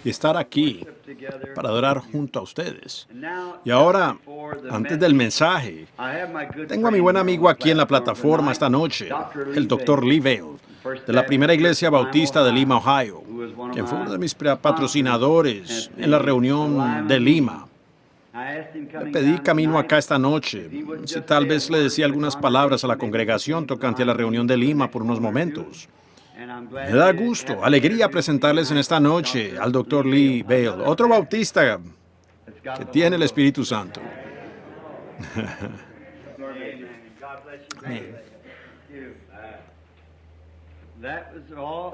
y estar aquí para adorar junto a ustedes. Y ahora, antes del mensaje, tengo a mi buen amigo aquí en la plataforma esta noche, el Dr. Lee Vail, de la Primera Iglesia Bautista de Lima, Ohio, quien fue uno de mis patrocinadores en la reunión de Lima. Le pedí camino acá esta noche, si tal vez le decía algunas palabras a la congregación tocante a la reunión de Lima por unos momentos. Me da gusto, alegría presentarles en esta noche al Dr. Lee Vail, otro bautista que tiene el Espíritu Santo.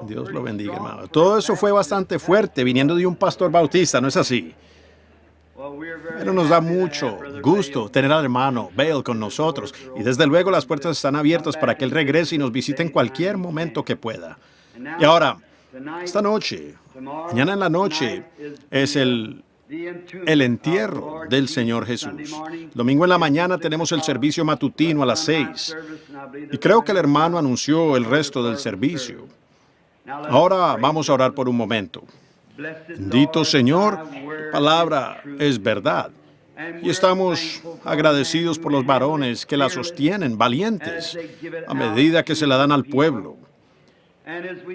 Dios lo bendiga, hermano. Todo eso fue bastante fuerte viniendo de un pastor bautista, ¿no es así? Pero nos da mucho gusto tener al hermano Vail con nosotros y desde luego las puertas están abiertas para que él regrese y nos visite en cualquier momento que pueda. Y ahora, esta noche, mañana en la noche, es el entierro del Señor Jesús. Domingo en la mañana tenemos el servicio matutino a las 6. Y creo que el hermano anunció el resto del servicio. Ahora vamos a orar por un momento. Bendito Señor, tu palabra es verdad. Y estamos agradecidos por los varones que la sostienen, valientes, a medida que se la dan al pueblo.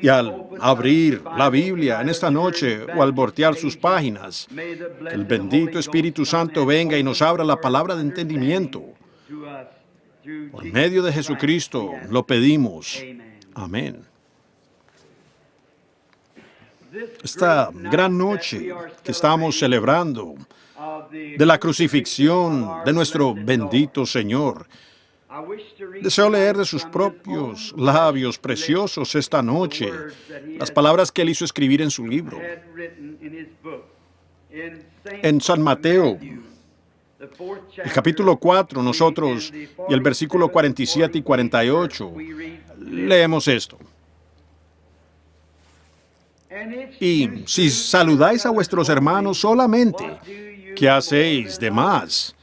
Y al abrir la Biblia en esta noche o al voltear sus páginas, que el bendito Espíritu Santo venga y nos abra la palabra de entendimiento. Por medio de Jesucristo lo pedimos. Amén. Esta gran noche que estamos celebrando de la crucifixión de nuestro bendito Señor, deseo leer de sus propios labios preciosos esta noche las palabras que él hizo escribir en su libro. En San Mateo, el capítulo 4, nosotros, y el versículo 47 y 48, leemos esto. Y si saludáis a vuestros hermanos solamente, ¿qué hacéis de más?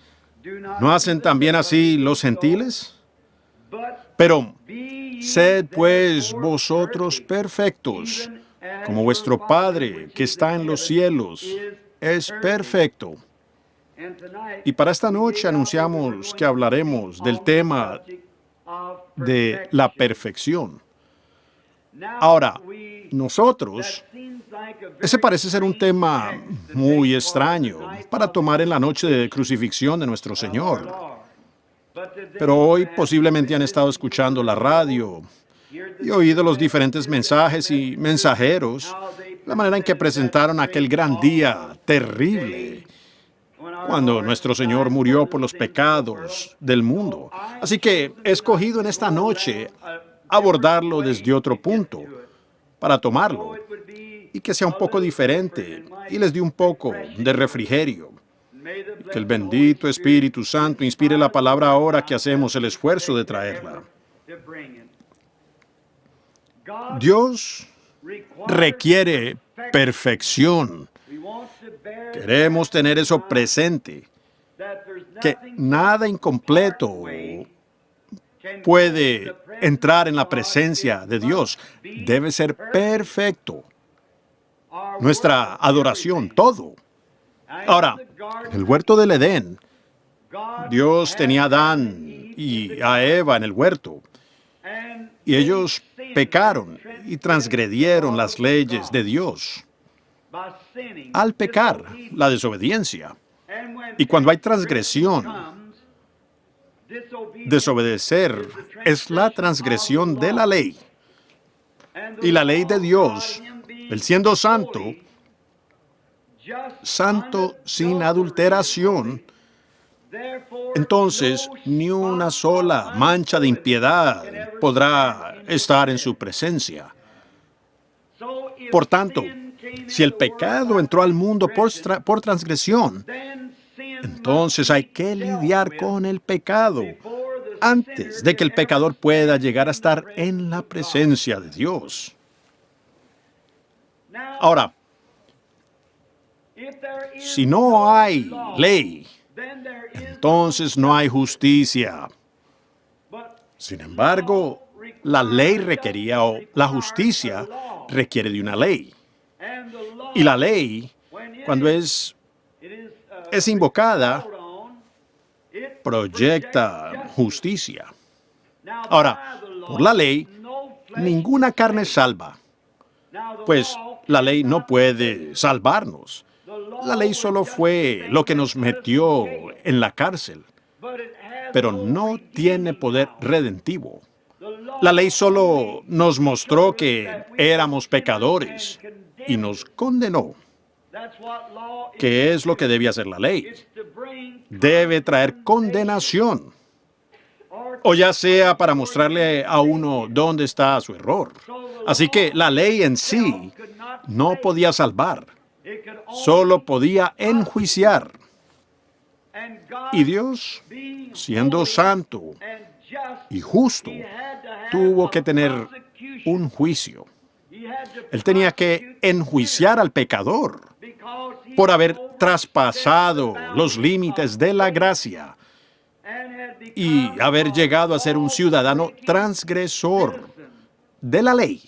¿No hacen también así los gentiles? Pero sed pues vosotros perfectos, como vuestro Padre que está en los cielos es perfecto. Y para esta noche anunciamos que hablaremos del tema de la perfección. Ahora, nosotros, ese parece ser un tema muy extraño para tomar en la noche de crucifixión de nuestro Señor. Pero hoy posiblemente han estado escuchando la radio y oído los diferentes mensajes y mensajeros, la manera en que presentaron aquel gran día terrible, cuando nuestro Señor murió por los pecados del mundo. Así que he escogido en esta noche abordarlo desde otro punto, para tomarlo, y que sea un poco diferente, y les dé un poco de refrigerio. Que el bendito Espíritu Santo inspire la palabra ahora que hacemos el esfuerzo de traerla. Dios requiere perfección. Queremos tener eso presente, que nada incompleto puede entrar en la presencia de Dios. Debe ser perfecto. Nuestra adoración, todo. Ahora, en el huerto del Edén, Dios tenía a Adán y a Eva en el huerto, y ellos pecaron y transgredieron las leyes de Dios al pecar, la desobediencia. Y cuando hay transgresión, desobedecer es la transgresión de la ley. Y la ley de Dios, Él siendo santo, santo sin adulteración, entonces ni una sola mancha de impiedad podrá estar en su presencia. Por tanto, si el pecado entró al mundo por transgresión, entonces hay que lidiar con el pecado antes de que el pecador pueda llegar a estar en la presencia de Dios. Ahora, si no hay ley, entonces no hay justicia. Sin embargo, la ley requería, o la justicia requiere de una ley. Y la ley, cuando es invocada, proyecta justicia. Ahora, por la ley, ninguna carne salva, pues la ley no puede salvarnos. La ley solo fue lo que nos metió en la cárcel, pero no tiene poder redentivo. La ley solo nos mostró que éramos pecadores y nos condenó. ¿Qué es lo que debe hacer la ley? Debe traer condenación, o ya sea para mostrarle a uno dónde está su error. Así que la ley en sí no podía salvar, solo podía enjuiciar. Y Dios, siendo santo y justo, tuvo que tener un juicio. Él tenía que enjuiciar al pecador por haber traspasado los límites de la gracia y haber llegado a ser un ciudadano transgresor de la ley.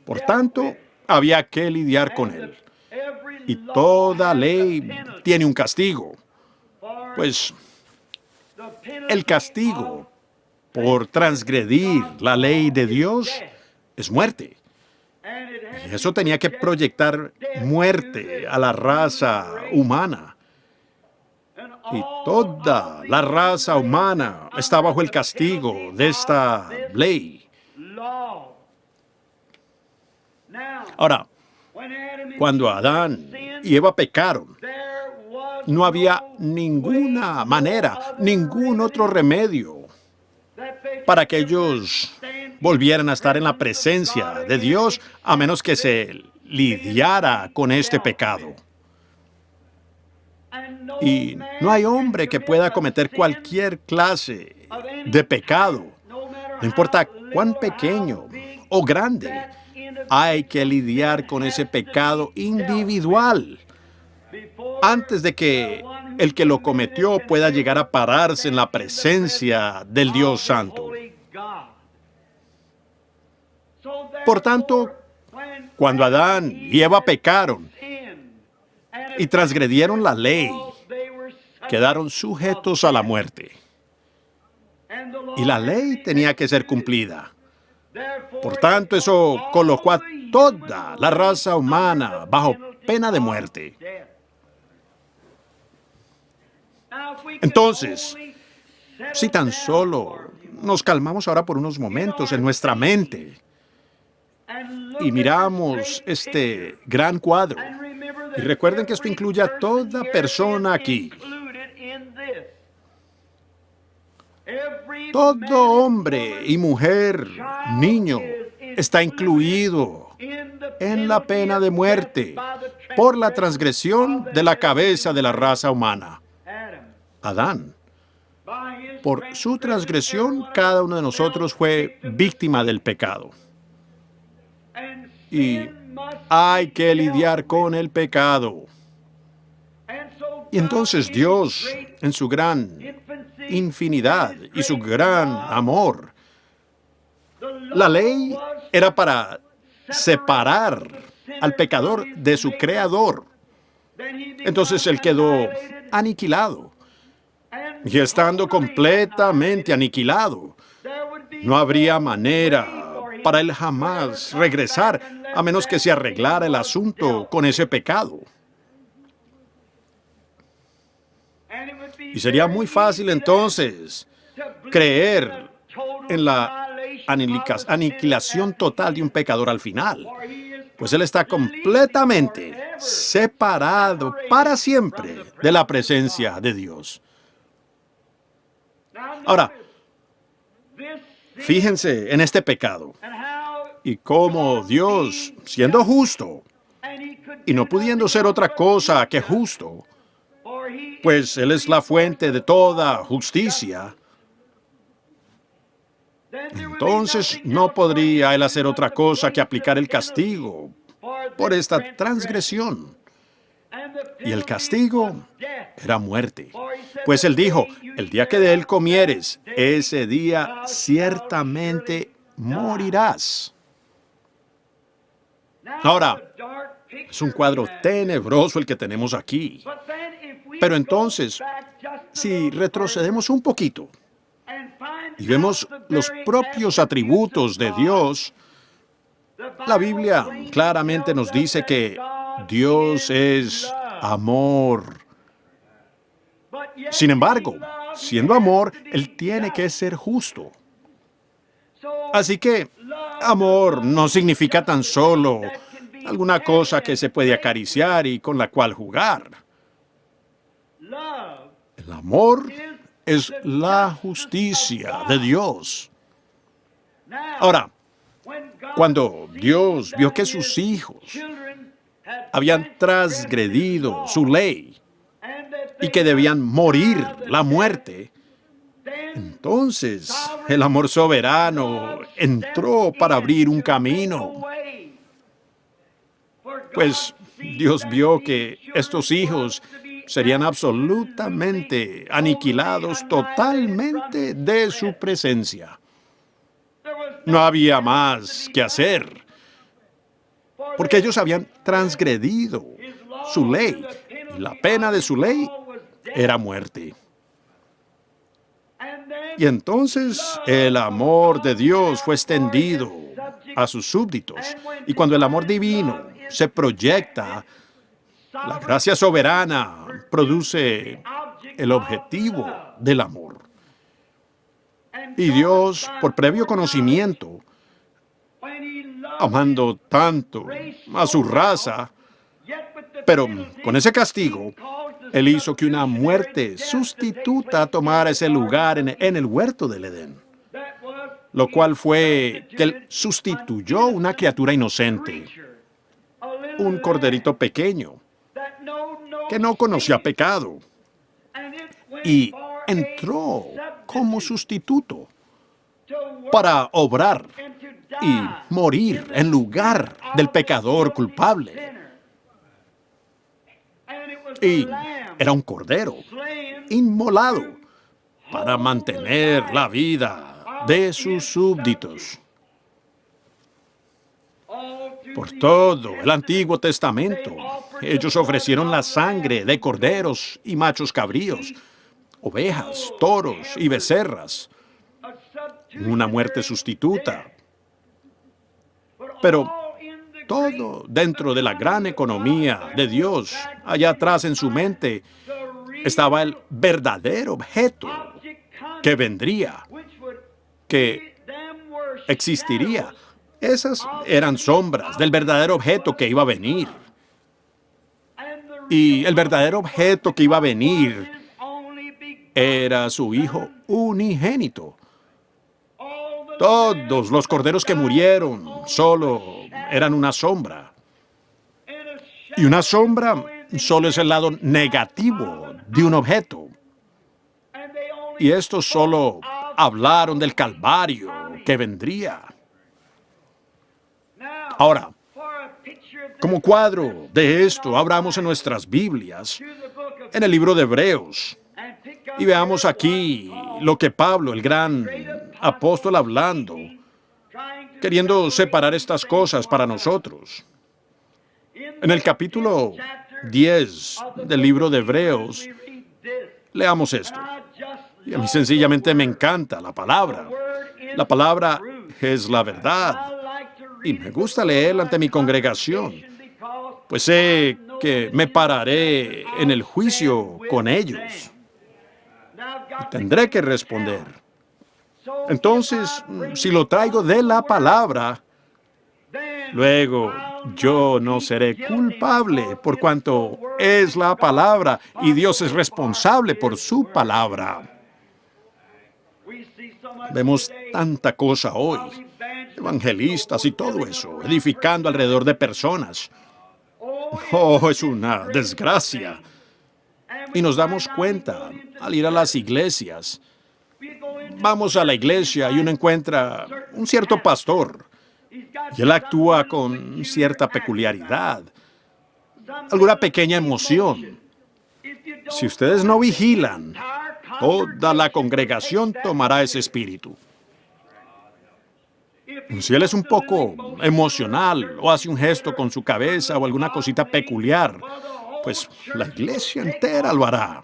Por tanto, había que lidiar con él. Y toda ley tiene un castigo. Pues el castigo por transgredir la ley de Dios es muerte. Y eso tenía que proyectar muerte a la raza humana. Y toda la raza humana está bajo el castigo de esta ley. Ahora, cuando Adán y Eva pecaron, no había ninguna manera, ningún otro remedio para que ellos volvieran a estar en la presencia de Dios, a menos que se lidiara con este pecado. Y no hay hombre que pueda cometer cualquier clase de pecado, no importa cuán pequeño o grande. Hay que lidiar con ese pecado individual antes de que el que lo cometió pueda llegar a pararse en la presencia del Dios Santo. Por tanto, cuando Adán y Eva pecaron y transgredieron la ley, quedaron sujetos a la muerte. Y la ley tenía que ser cumplida. Por tanto, eso colocó a toda la raza humana bajo pena de muerte. Entonces, si tan solo nos calmamos ahora por unos momentos en nuestra mente y miramos este gran cuadro, y recuerden que esto incluye a toda persona aquí. Todo hombre y mujer, niño, está incluido en la pena de muerte por la transgresión de la cabeza de la raza humana, Adán. Por su transgresión, cada uno de nosotros fue víctima del pecado. Y hay que lidiar con el pecado. Y entonces Dios, en su gran infinidad y su gran amor, la ley era para separar al pecador de su creador. Entonces él quedó aniquilado. Y estando completamente aniquilado, no habría manera para él jamás regresar, a menos que se arreglara el asunto con ese pecado. Y sería muy fácil entonces creer en la aniquilación total de un pecador al final, pues él está completamente separado para siempre de la presencia de Dios. Ahora, fíjense en este pecado y cómo Dios, siendo justo y no pudiendo ser otra cosa que justo, pues Él es la fuente de toda justicia, entonces no podría Él hacer otra cosa que aplicar el castigo por esta transgresión. Y el castigo era muerte. Pues Él dijo, el día que de él comieres, ese día ciertamente morirás. Ahora, Es un cuadro tenebroso el que tenemos aquí. Pero entonces, si retrocedemos un poquito y vemos los propios atributos de Dios, la Biblia claramente nos dice que Dios es amor. Sin embargo, siendo amor, Él tiene que ser justo. Así que amor no significa tan solo alguna cosa que se puede acariciar y con la cual jugar. El amor es la justicia de Dios. Ahora, cuando Dios vio que sus hijos habían transgredido su ley y que debían morir la muerte, entonces el amor soberano entró para abrir un camino. Pues Dios vio que estos hijos serían absolutamente aniquilados totalmente de su presencia. No había más que hacer, porque ellos habían transgredido su ley, y la pena de su ley era muerte. Y entonces el amor de Dios fue extendido a sus súbditos, y cuando el amor divino se proyecta, la gracia soberana produce el objetivo del amor. Y Dios, por previo conocimiento, amando tanto a su raza, pero con ese castigo, Él hizo que una muerte sustituta tomara ese lugar en el huerto del Edén, lo cual fue que Él sustituyó una criatura inocente, un corderito pequeño, que no conocía pecado, y entró como sustituto para obrar y morir en lugar del pecador culpable. Y era un cordero inmolado para mantener la vida de sus súbditos. Por todo el Antiguo Testamento, ellos ofrecieron la sangre de corderos y machos cabríos, ovejas, toros y becerras, una muerte sustituta. Pero todo dentro de la gran economía de Dios, allá atrás en su mente, estaba el verdadero objeto que vendría, que existiría. Esas eran sombras del verdadero objeto que iba a venir. Y el verdadero objeto que iba a venir era su Hijo unigénito. Todos los corderos que murieron solo eran una sombra. Y una sombra solo es el lado negativo de un objeto. Y estos solo hablaron del Calvario que vendría. Ahora, como cuadro de esto, abramos en nuestras Biblias, en el libro de Hebreos, y veamos aquí lo que Pablo, el gran apóstol, hablando, queriendo separar estas cosas para nosotros. En el capítulo 10 del libro de Hebreos, leamos esto. Y a mí sencillamente me encanta la palabra. La palabra es la verdad. Y me gusta leerla ante mi congregación, pues sé que me pararé en el juicio con ellos. Y tendré que responder. Entonces, si lo traigo de la palabra, luego yo no seré culpable por cuanto es la palabra y Dios es responsable por su palabra. Vemos tanta cosa hoy, evangelistas y todo eso, edificando alrededor de personas. Oh, es una desgracia. Y nos damos cuenta al ir a las iglesias. Vamos a la iglesia y uno encuentra un cierto pastor. Y él actúa con cierta peculiaridad, alguna pequeña emoción. Si ustedes no vigilan, toda la congregación tomará ese espíritu. Si él es un poco emocional o hace un gesto con su cabeza o alguna cosita peculiar, pues la iglesia entera lo hará.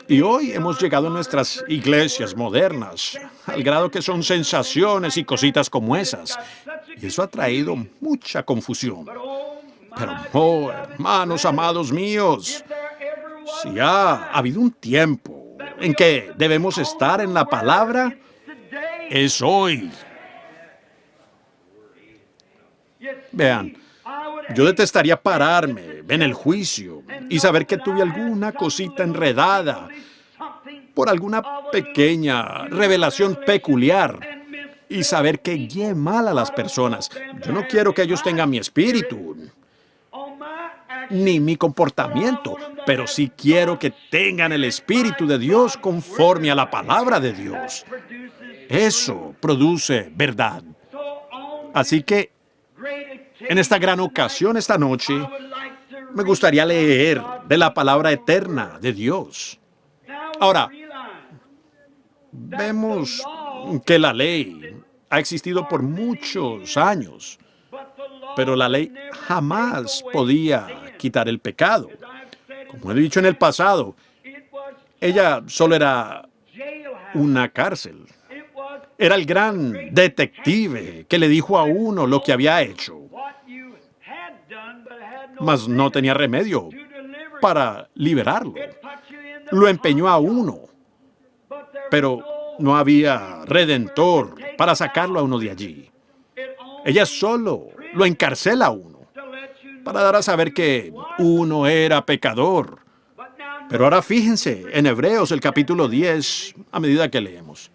Y hoy hemos llegado a nuestras iglesias modernas, al grado que son sensaciones y cositas como esas. Y eso ha traído mucha confusión. Pero, oh, hermanos amados míos, si ha habido un tiempo en que debemos estar en la palabra, es hoy. Vean, yo detestaría pararme en el juicio y saber que tuve alguna cosita enredada por alguna pequeña revelación peculiar y saber que guié mal a las personas. Yo no quiero que ellos tengan mi espíritu ni mi comportamiento, pero sí quiero que tengan el Espíritu de Dios conforme a la palabra de Dios. Eso produce verdad. Así que, en esta gran ocasión, esta noche, me gustaría leer de la palabra eterna de Dios. Ahora, vemos que la ley ha existido por muchos años, pero la ley jamás podía quitar el pecado. Como he dicho en el pasado, ella solo era una cárcel. Era el gran detective que le dijo a uno lo que había hecho, mas no tenía remedio para liberarlo. Lo empeñó a uno, pero no había redentor para sacarlo a uno de allí. Ella solo lo encarcela a uno, para dar a saber que uno era pecador. Pero ahora fíjense en Hebreos el capítulo 10, a medida que leemos.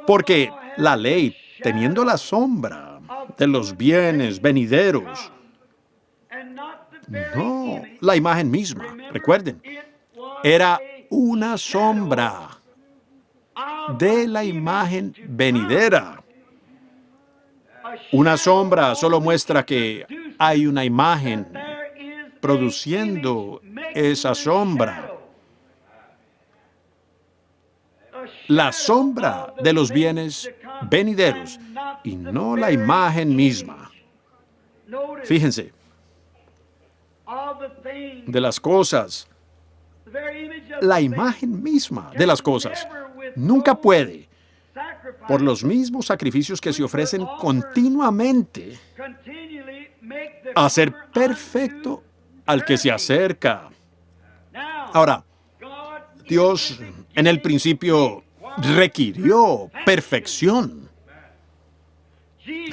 Porque la ley, teniendo la sombra de los bienes venideros, no la imagen misma, recuerden, era una sombra de la imagen venidera. Una sombra solo muestra que hay una imagen produciendo esa sombra. La sombra de los bienes venideros y no la imagen misma. Fíjense, de las cosas, la imagen misma de las cosas nunca puede, por los mismos sacrificios que se ofrecen continuamente, hacer perfecto al que se acerca. Ahora, Dios en el principio requirió perfección.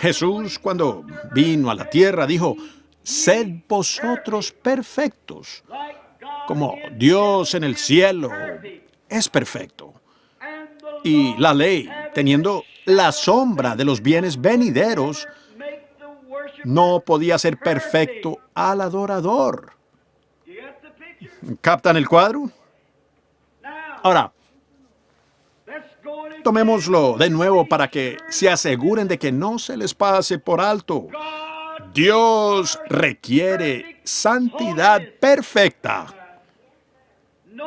Jesús, cuando vino a la tierra, dijo, sed vosotros perfectos, como Dios en el cielo es perfecto. Y la ley, teniendo la sombra de los bienes venideros, no podía ser perfecto al adorador. ¿Captan el cuadro? Ahora, tomémoslo de nuevo para que se aseguren de que no se les pase por alto. Dios requiere santidad perfecta.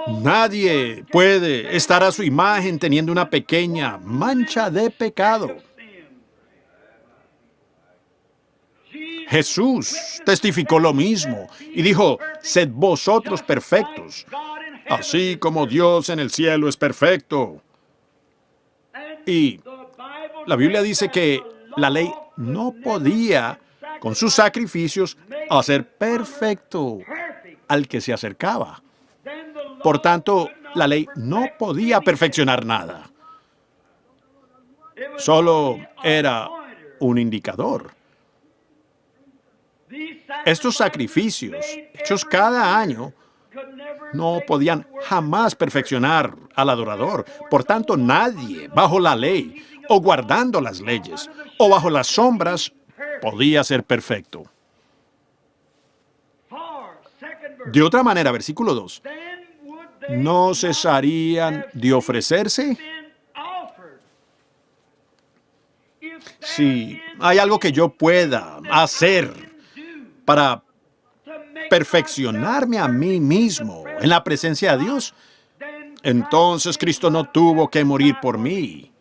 Nadie puede estar a su imagen teniendo una pequeña mancha de pecado. Jesús testificó lo mismo y dijo, sed vosotros perfectos, así como Dios en el cielo es perfecto. Y la Biblia dice que la ley no podía, con sus sacrificios, hacer perfecto al que se acercaba. Por tanto, la ley no podía perfeccionar nada. Solo era un indicador. Estos sacrificios, hechos cada año, no podían jamás perfeccionar al adorador. Por tanto, nadie bajo la ley, o guardando las leyes, o bajo las sombras, podía ser perfecto. De otra manera, versículo 2, no cesarían de ofrecerse. Si hay algo que yo pueda hacer para perfeccionarme a mí mismo en la presencia de Dios, entonces Cristo no tuvo que morir por mí.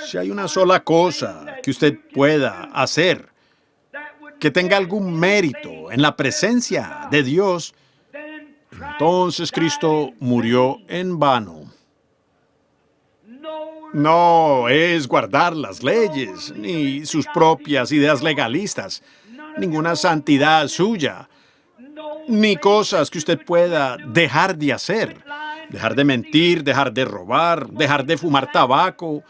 Si hay una sola cosa que usted pueda hacer que tenga algún mérito en la presencia de Dios, entonces Cristo murió en vano. No es guardar las leyes, ni sus propias ideas legalistas, ninguna santidad suya, ni cosas que usted pueda dejar de hacer. Dejar de mentir, dejar de robar, dejar de fumar tabaco,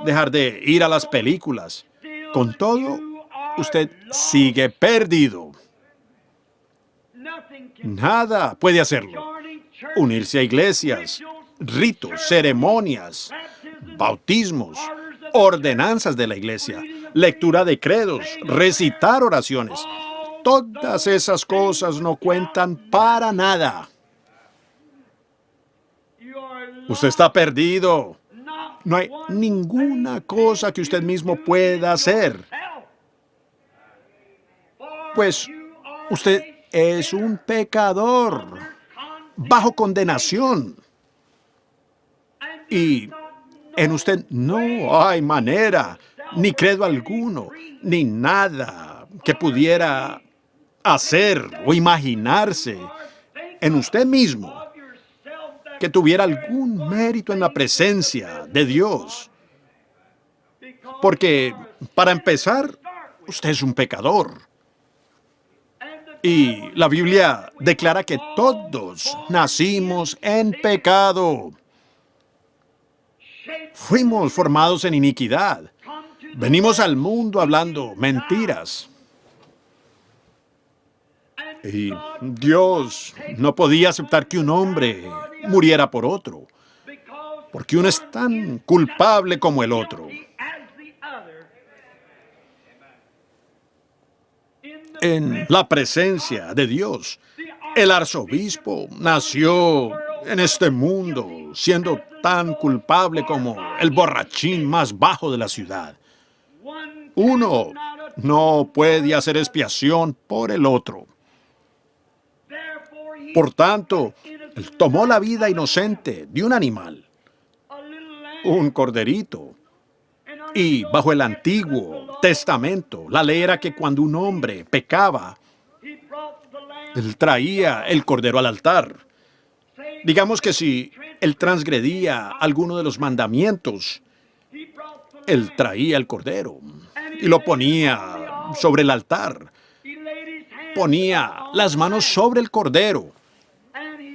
dejar de ir a las películas. Con todo, usted sigue perdido. Nada puede hacerlo. Unirse a iglesias, ritos, ceremonias, bautismos, ordenanzas de la iglesia, lectura de credos, recitar oraciones. Todas esas cosas no cuentan para nada. Usted está perdido. No hay ninguna cosa que usted mismo pueda hacer. Pues usted es un pecador, bajo condenación. Y en usted no hay manera, ni credo alguno, ni nada que pudiera hacer o imaginarse en usted mismo que tuviera algún mérito en la presencia de Dios. Porque, para empezar, usted es un pecador. Y la Biblia declara que todos nacimos en pecado. Fuimos formados en iniquidad. Venimos al mundo hablando mentiras. Y Dios no podía aceptar que un hombre muriera por otro, porque uno es tan culpable como el otro. En la presencia de Dios, el arzobispo nació en este mundo siendo tan culpable como el borrachín más bajo de la ciudad. Uno no puede hacer expiación por el otro. Por tanto, él tomó la vida inocente de un animal, un corderito. Y bajo el Antiguo Testamento, la ley era que cuando un hombre pecaba, él traía el cordero al altar. Digamos que si él transgredía alguno de los mandamientos, él traía el cordero y lo ponía sobre el altar. Ponía las manos sobre el cordero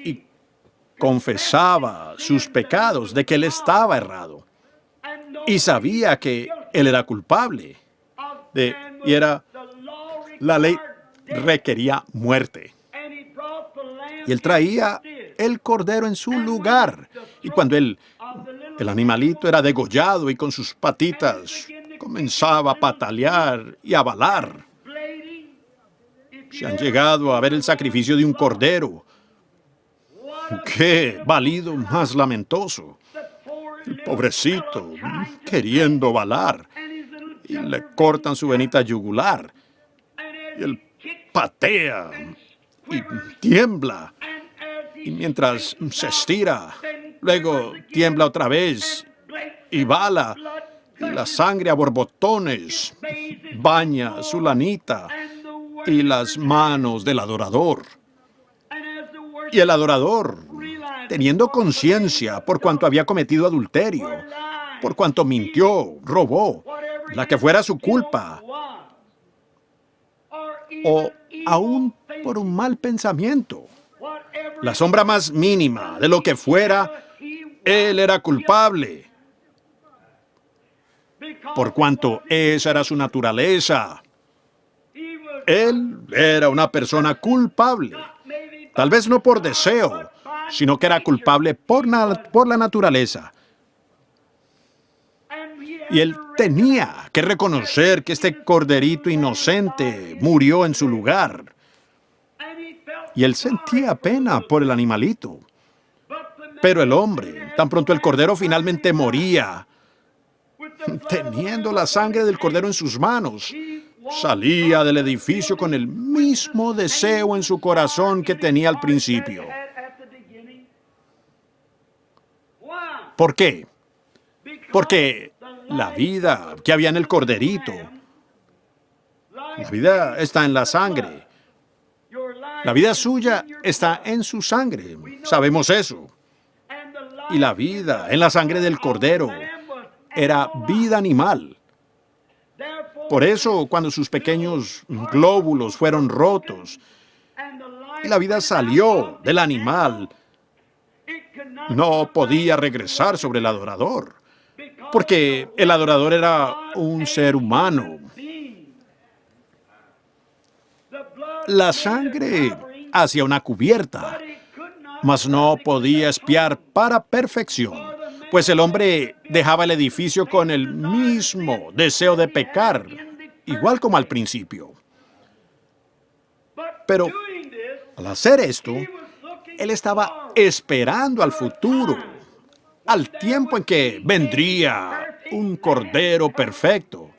y confesaba sus pecados de que él estaba errado. Y sabía que él era culpable. La ley requería muerte. Y él traía el cordero en su lugar. Y cuando el animalito era degollado y con sus patitas comenzaba a patalear y a balar. Si han llegado a ver el sacrificio de un cordero, ¡qué balido más lamentoso! El pobrecito, queriendo balar, y le cortan su venita yugular, y él patea y tiembla, y mientras se estira, luego tiembla otra vez y bala, y la sangre a borbotones baña su lanita y las manos del adorador. Y el adorador, teniendo conciencia por cuanto había cometido adulterio, por cuanto mintió, robó, la que fuera su culpa, o aún por un mal pensamiento, la sombra más mínima de lo que fuera, él era culpable, por cuanto esa era su naturaleza. Él era una persona culpable, tal vez no por deseo, sino que era culpable por la naturaleza. Y él tenía que reconocer que este corderito inocente murió en su lugar. Y él sentía pena por el animalito. Pero el hombre, tan pronto el cordero finalmente moría, teniendo la sangre del cordero en sus manos, salía del edificio con el mismo deseo en su corazón que tenía al principio. ¿Por qué? Porque la vida que había en el corderito. La vida está en la sangre. La vida suya está en su sangre. Sabemos eso. Y la vida en la sangre del cordero era vida animal. Por eso, cuando sus pequeños glóbulos fueron rotos y la vida salió del animal, no podía regresar sobre el adorador, porque el adorador era un ser humano. La sangre hacía una cubierta, mas no podía espiar para perfección, pues el hombre dejaba el edificio con el mismo deseo de pecar, igual como al principio. Pero al hacer esto, él estaba esperando al futuro, al tiempo en que vendría un cordero perfecto.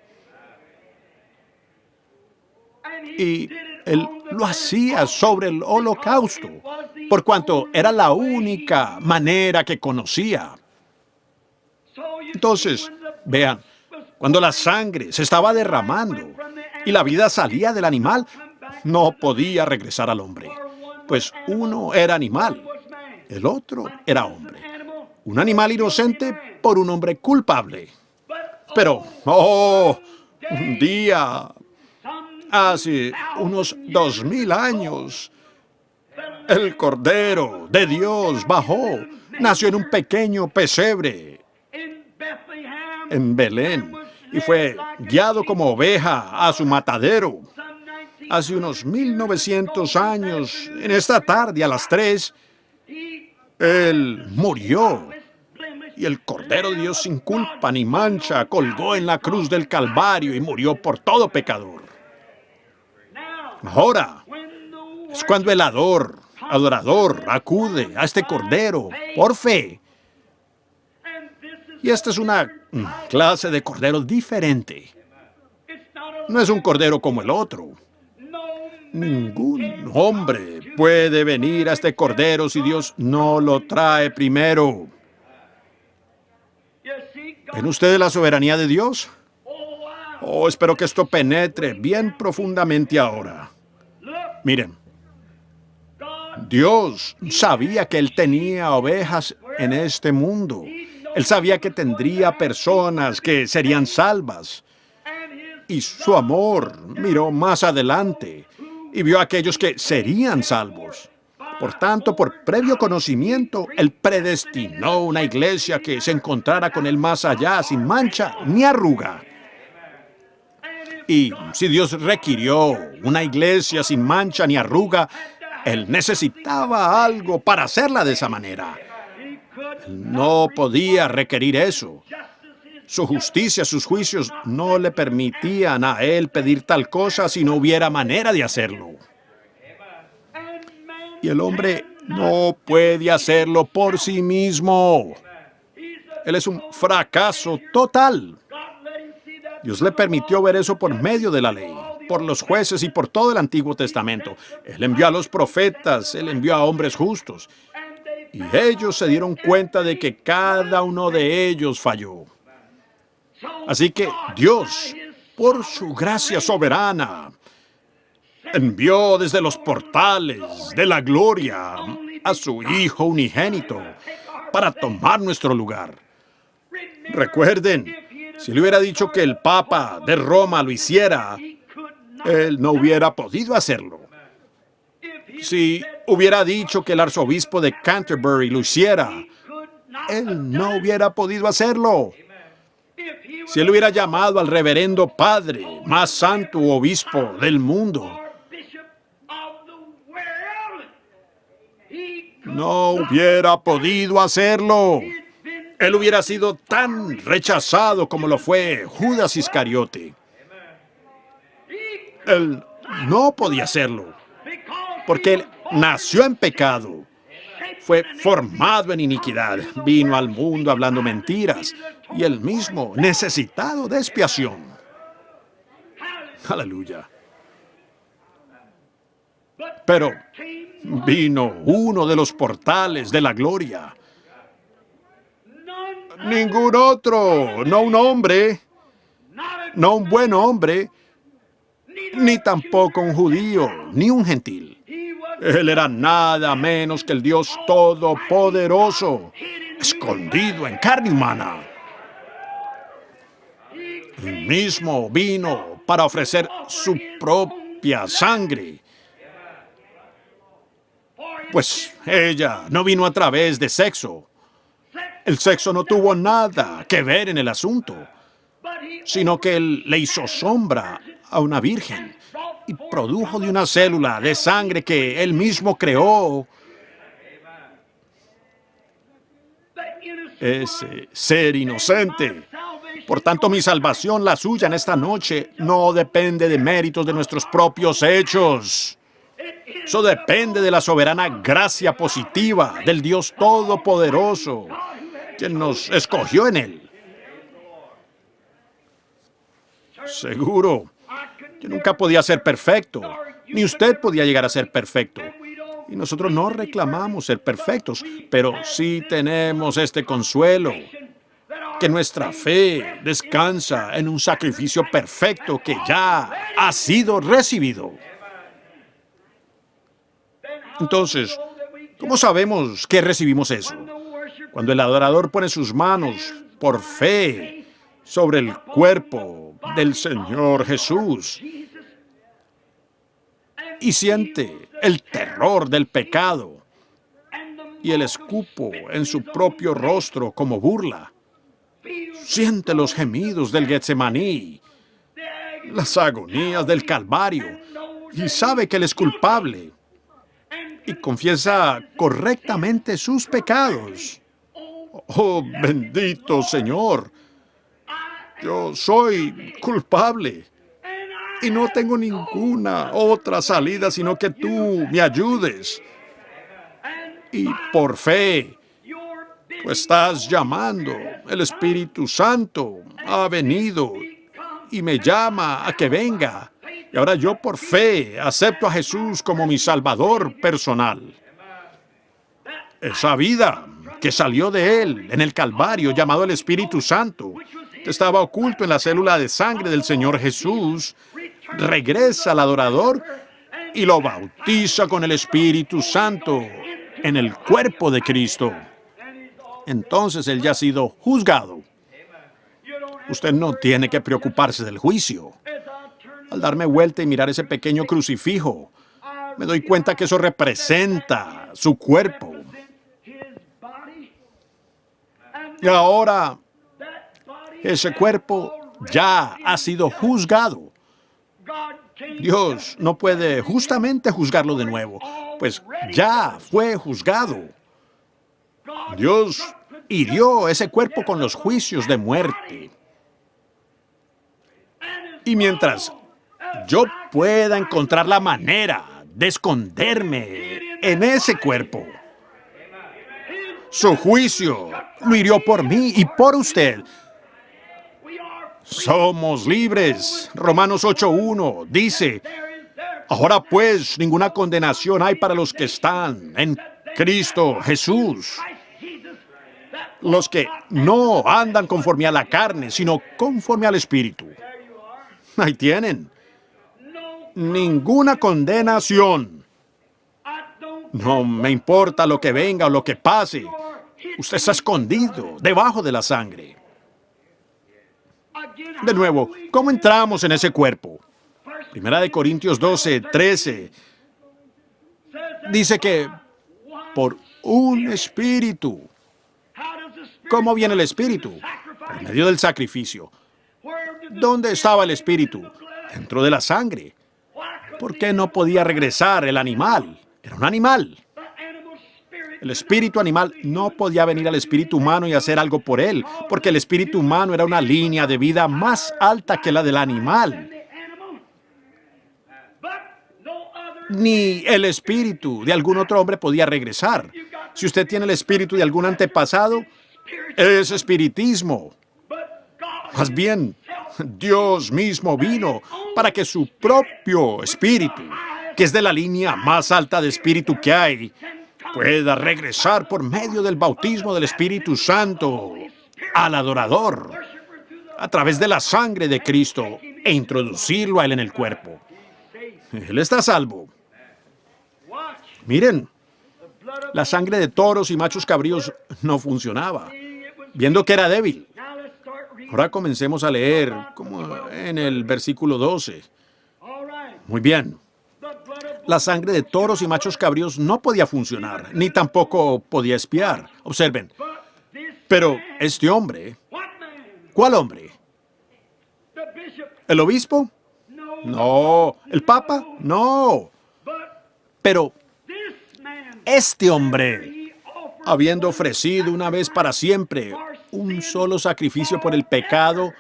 Y él lo hacía sobre el holocausto, por cuanto era la única manera que conocía. Entonces, vean, cuando la sangre se estaba derramando y la vida salía del animal, no podía regresar al hombre, pues uno era animal, el otro era hombre. Un animal inocente por un hombre culpable. Pero, un día, hace unos 2000 años, el Cordero de Dios bajó, nació en un pequeño pesebre en Belén y fue guiado como oveja a su matadero. Hace unos 1900 años, en esta tarde a las 3, Él murió. Y el Cordero de Dios sin culpa ni mancha colgó en la cruz del Calvario y murió por todo pecador. Ahora es cuando el adorador acude a este Cordero por fe. Y esta es una clase de Cordero diferente. No es un Cordero como el otro. Ningún hombre puede venir a este Cordero si Dios no lo trae primero. ¿Ven ustedes la soberanía de Dios? Espero que esto penetre bien profundamente ahora. Miren, Dios sabía que Él tenía ovejas en este mundo. Él sabía que tendría personas que serían salvas. Y su amor miró más adelante y vio a aquellos que serían salvos. Por tanto, por previo conocimiento, Él predestinó una iglesia que se encontrara con Él más allá, sin mancha ni arruga. Y si Dios requirió una iglesia sin mancha ni arruga, Él necesitaba algo para hacerla de esa manera. Él no podía requerir eso. Su justicia, sus juicios no le permitían a Él pedir tal cosa si no hubiera manera de hacerlo. Y el hombre no puede hacerlo por sí mismo. Él es un fracaso total. Dios le permitió ver eso por medio de la ley, por los jueces y por todo el Antiguo Testamento. Él envió a los profetas, Él envió a hombres justos. Y ellos se dieron cuenta de que cada uno de ellos falló. Así que Dios, por su gracia soberana, envió desde los portales de la gloria a su Hijo unigénito para tomar nuestro lugar. Recuerden, si le hubiera dicho que el Papa de Roma lo hiciera, él no hubiera podido hacerlo. Si hubiera dicho que el arzobispo de Canterbury lo hiciera, él no hubiera podido hacerlo. Si él hubiera llamado al reverendo padre más santo obispo del mundo, no hubiera podido hacerlo. Él hubiera sido tan rechazado como lo fue Judas Iscariote. Él no podía hacerlo, porque él nació en pecado, fue formado en iniquidad, vino al mundo hablando mentiras, y él mismo necesitado de expiación. Aleluya. Pero vino uno de los portales de la gloria. ningún otro, no un hombre, no un buen hombre, ni tampoco un judío, ni un gentil. Él era nada menos que el Dios Todopoderoso, escondido en carne humana. Él mismo vino para ofrecer su propia sangre. Pues ella no vino a través de sexo. El sexo no tuvo nada que ver en el asunto, sino que él le hizo sombra a una virgen y produjo de una célula de sangre que él mismo creó ese ser inocente. Por tanto, mi salvación, la suya en esta noche, no depende de méritos de nuestros propios hechos. Eso depende de la soberana gracia positiva del Dios Todopoderoso, quien nos escogió en Él. Seguro, yo nunca podía ser perfecto, ni usted podía llegar a ser perfecto. Y nosotros no reclamamos ser perfectos, pero sí tenemos este consuelo, que nuestra fe descansa en un sacrificio perfecto que ya ha sido recibido. Entonces, ¿cómo sabemos que recibimos eso? Cuando el adorador pone sus manos por fe sobre el cuerpo del Señor Jesús y siente el terror del pecado y el escupo en su propio rostro como burla. Siente los gemidos del Getsemaní, las agonías del Calvario, y sabe que él es culpable, y confiesa correctamente sus pecados. Oh, bendito Señor, yo soy culpable, y no tengo ninguna otra salida sino que tú me ayudes. Y por fe, tú estás llamando, el Espíritu Santo ha venido y me llama a que venga. Y ahora yo por fe acepto a Jesús como mi Salvador personal. Esa vida que salió de Él en el Calvario, llamado el Espíritu Santo, que estaba oculto en la célula de sangre del Señor Jesús, regresa al adorador y lo bautiza con el Espíritu Santo en el cuerpo de Cristo. Entonces él ya ha sido juzgado. Usted no tiene que preocuparse del juicio. Al darme vuelta y mirar ese pequeño crucifijo, me doy cuenta que eso representa su cuerpo. Y ahora, ese cuerpo ya ha sido juzgado. Dios no puede justamente juzgarlo de nuevo, pues ya fue juzgado. Dios hirió ese cuerpo con los juicios de muerte. Y mientras yo pueda encontrar la manera de esconderme en ese cuerpo, su juicio lo hirió por mí y por usted. Somos libres. Romanos 8:1 dice, ahora pues ninguna condenación hay para los que están en Cristo Jesús. Los que no andan conforme a la carne, sino conforme al Espíritu. Ahí tienen. Ninguna condenación. No me importa lo que venga o lo que pase. Usted está escondido debajo de la sangre. De nuevo, ¿cómo entramos en ese cuerpo? Primera de Corintios 12:13 dice que por un espíritu. ¿Cómo viene el espíritu? Por medio del sacrificio. ¿Dónde estaba el espíritu? Dentro de la sangre. ¿Por qué no podía regresar el animal? Era un animal. El espíritu animal no podía venir al espíritu humano y hacer algo por él, porque el espíritu humano era una línea de vida más alta que la del animal. Ni el espíritu de algún otro hombre podía regresar. Si usted tiene el espíritu de algún antepasado, es espiritismo. Más bien, Dios mismo vino para que su propio espíritu, que es de la línea más alta de espíritu que hay, pueda regresar por medio del bautismo del Espíritu Santo al adorador a través de la sangre de Cristo e introducirlo a Él en el cuerpo. Él está a salvo. Miren, la sangre de toros y machos cabríos no funcionaba, viendo que era débil. Ahora comencemos a leer, como en el versículo 12. Muy bien. La sangre de toros y machos cabríos no podía funcionar, ni tampoco podía espiar. Observen. Pero este hombre, ¿cuál hombre? ¿El obispo? No. ¿El papa? No. Pero este hombre, habiendo ofrecido una vez para siempre un solo sacrificio por el pecado,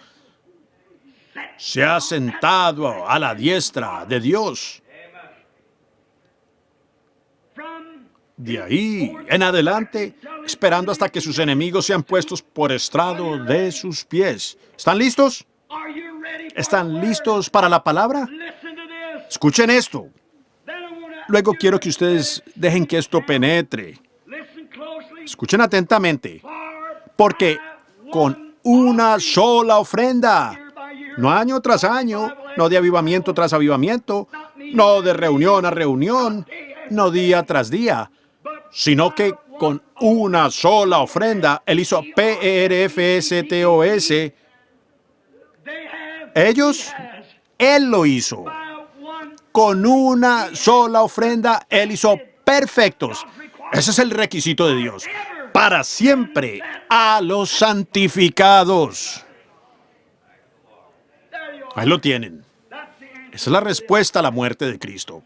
se ha sentado a la diestra de Dios. De ahí en adelante, esperando hasta que sus enemigos sean puestos por estrado de sus pies. ¿Están listos? ¿Están listos para la palabra? Escuchen esto. Luego quiero que ustedes dejen que esto penetre. Escuchen atentamente. Porque con una sola ofrenda, no año tras año, no de avivamiento tras avivamiento, no de reunión a reunión, no día tras día, sino que con una sola ofrenda, Él hizo PERFSTOS. Ellos, Él lo hizo. Con una sola ofrenda, Él hizo perfectos. Ese es el requisito de Dios. Para siempre a los santificados. Ahí lo tienen. Esa es la respuesta a la muerte de Cristo.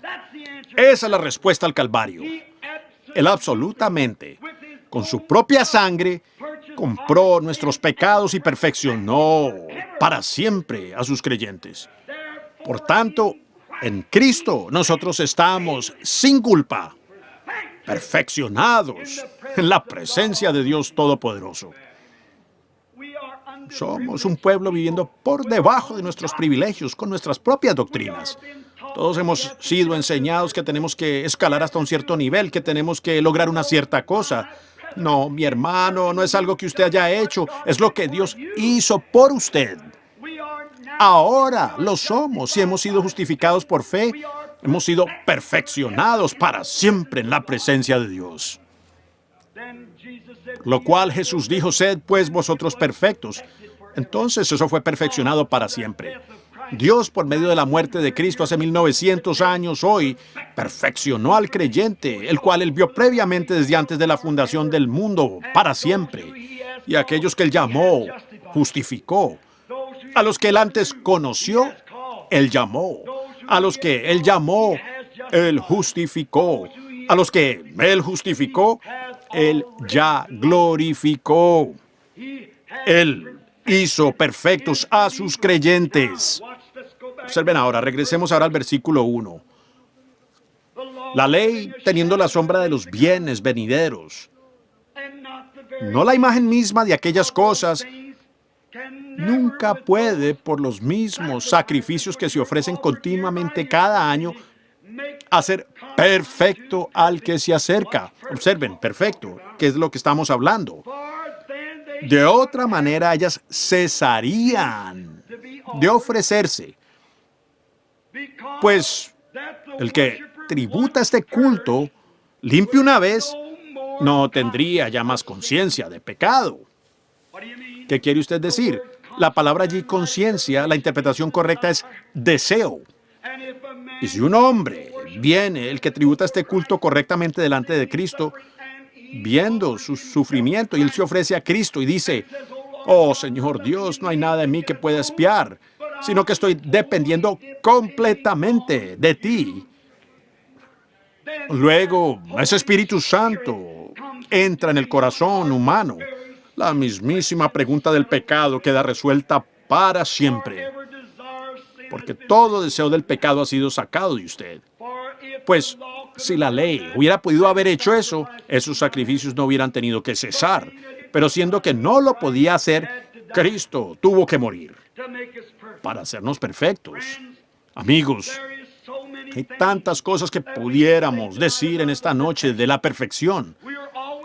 Esa es la respuesta al Calvario. Él absolutamente, con su propia sangre, compró nuestros pecados y perfeccionó para siempre a sus creyentes. Por tanto, en Cristo nosotros estamos sin culpa, perfeccionados en la presencia de Dios Todopoderoso. Somos un pueblo viviendo por debajo de nuestros privilegios, con nuestras propias doctrinas. Todos hemos sido enseñados que tenemos que escalar hasta un cierto nivel, que tenemos que lograr una cierta cosa. No, mi hermano, no es algo que usted haya hecho, es lo que Dios hizo por usted. Ahora lo somos y hemos sido justificados por fe. Hemos sido perfeccionados para siempre en la presencia de Dios. Lo cual Jesús dijo, sed pues vosotros perfectos. Entonces eso fue perfeccionado para siempre. Dios, por medio de la muerte de Cristo hace 1900 años hoy, perfeccionó al creyente, el cual Él vio previamente desde antes de la fundación del mundo, para siempre. Y a aquellos que Él llamó, justificó. A los que Él antes conoció, Él llamó. A los que Él llamó, Él justificó. A los que Él justificó, Él ya glorificó. Él hizo perfectos a sus creyentes. Observen ahora, regresemos ahora al versículo 1. La ley teniendo la sombra de los bienes venideros, no la imagen misma de aquellas cosas, nunca puede, por los mismos sacrificios que se ofrecen continuamente cada año, hacer perfecto al que se acerca. Observen, perfecto, ¿qué es lo que estamos hablando? De otra manera, ellas cesarían de ofrecerse. Pues el que tributa este culto, limpio una vez, no tendría ya más conciencia de pecado. ¿Qué quiere usted decir? La palabra allí, conciencia, la interpretación correcta es deseo. Y si un hombre viene, el que tributa este culto correctamente delante de Cristo, viendo su sufrimiento, y él se ofrece a Cristo y dice, oh Señor Dios, no hay nada en mí que pueda espiar, sino que estoy dependiendo completamente de ti. Luego, ese Espíritu Santo entra en el corazón humano. La mismísima pregunta del pecado queda resuelta para siempre. Porque todo deseo del pecado ha sido sacado de usted. Pues, si la ley hubiera podido haber hecho eso, esos sacrificios no hubieran tenido que cesar. Pero siendo que no lo podía hacer, Cristo tuvo que morir para hacernos perfectos. Amigos, hay tantas cosas que pudiéramos decir en esta noche de la perfección.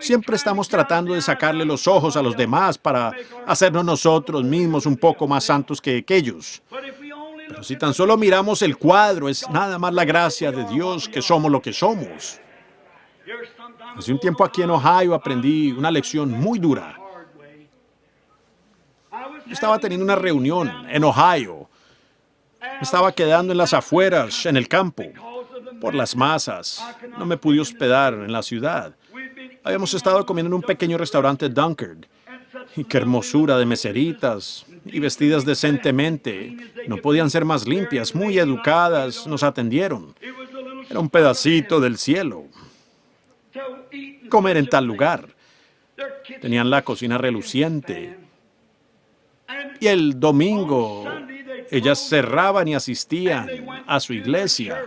Siempre estamos tratando de sacarle los ojos a los demás para hacernos nosotros mismos un poco más santos que ellos. Pero si tan solo miramos el cuadro, es nada más la gracia de Dios que somos lo que somos. Hace un tiempo aquí en Ohio aprendí una lección muy dura. Yo estaba teniendo una reunión en Ohio. Me estaba quedando en las afueras, en el campo, por las masas. No me pude hospedar en la ciudad. Habíamos estado comiendo en un pequeño restaurante Dunkard. Y qué hermosura de meseritas, y vestidas decentemente. No podían ser más limpias, muy educadas, nos atendieron. Era un pedacito del cielo. Comer en tal lugar. Tenían la cocina reluciente. Y el domingo, ellas cerraban y asistían a su iglesia.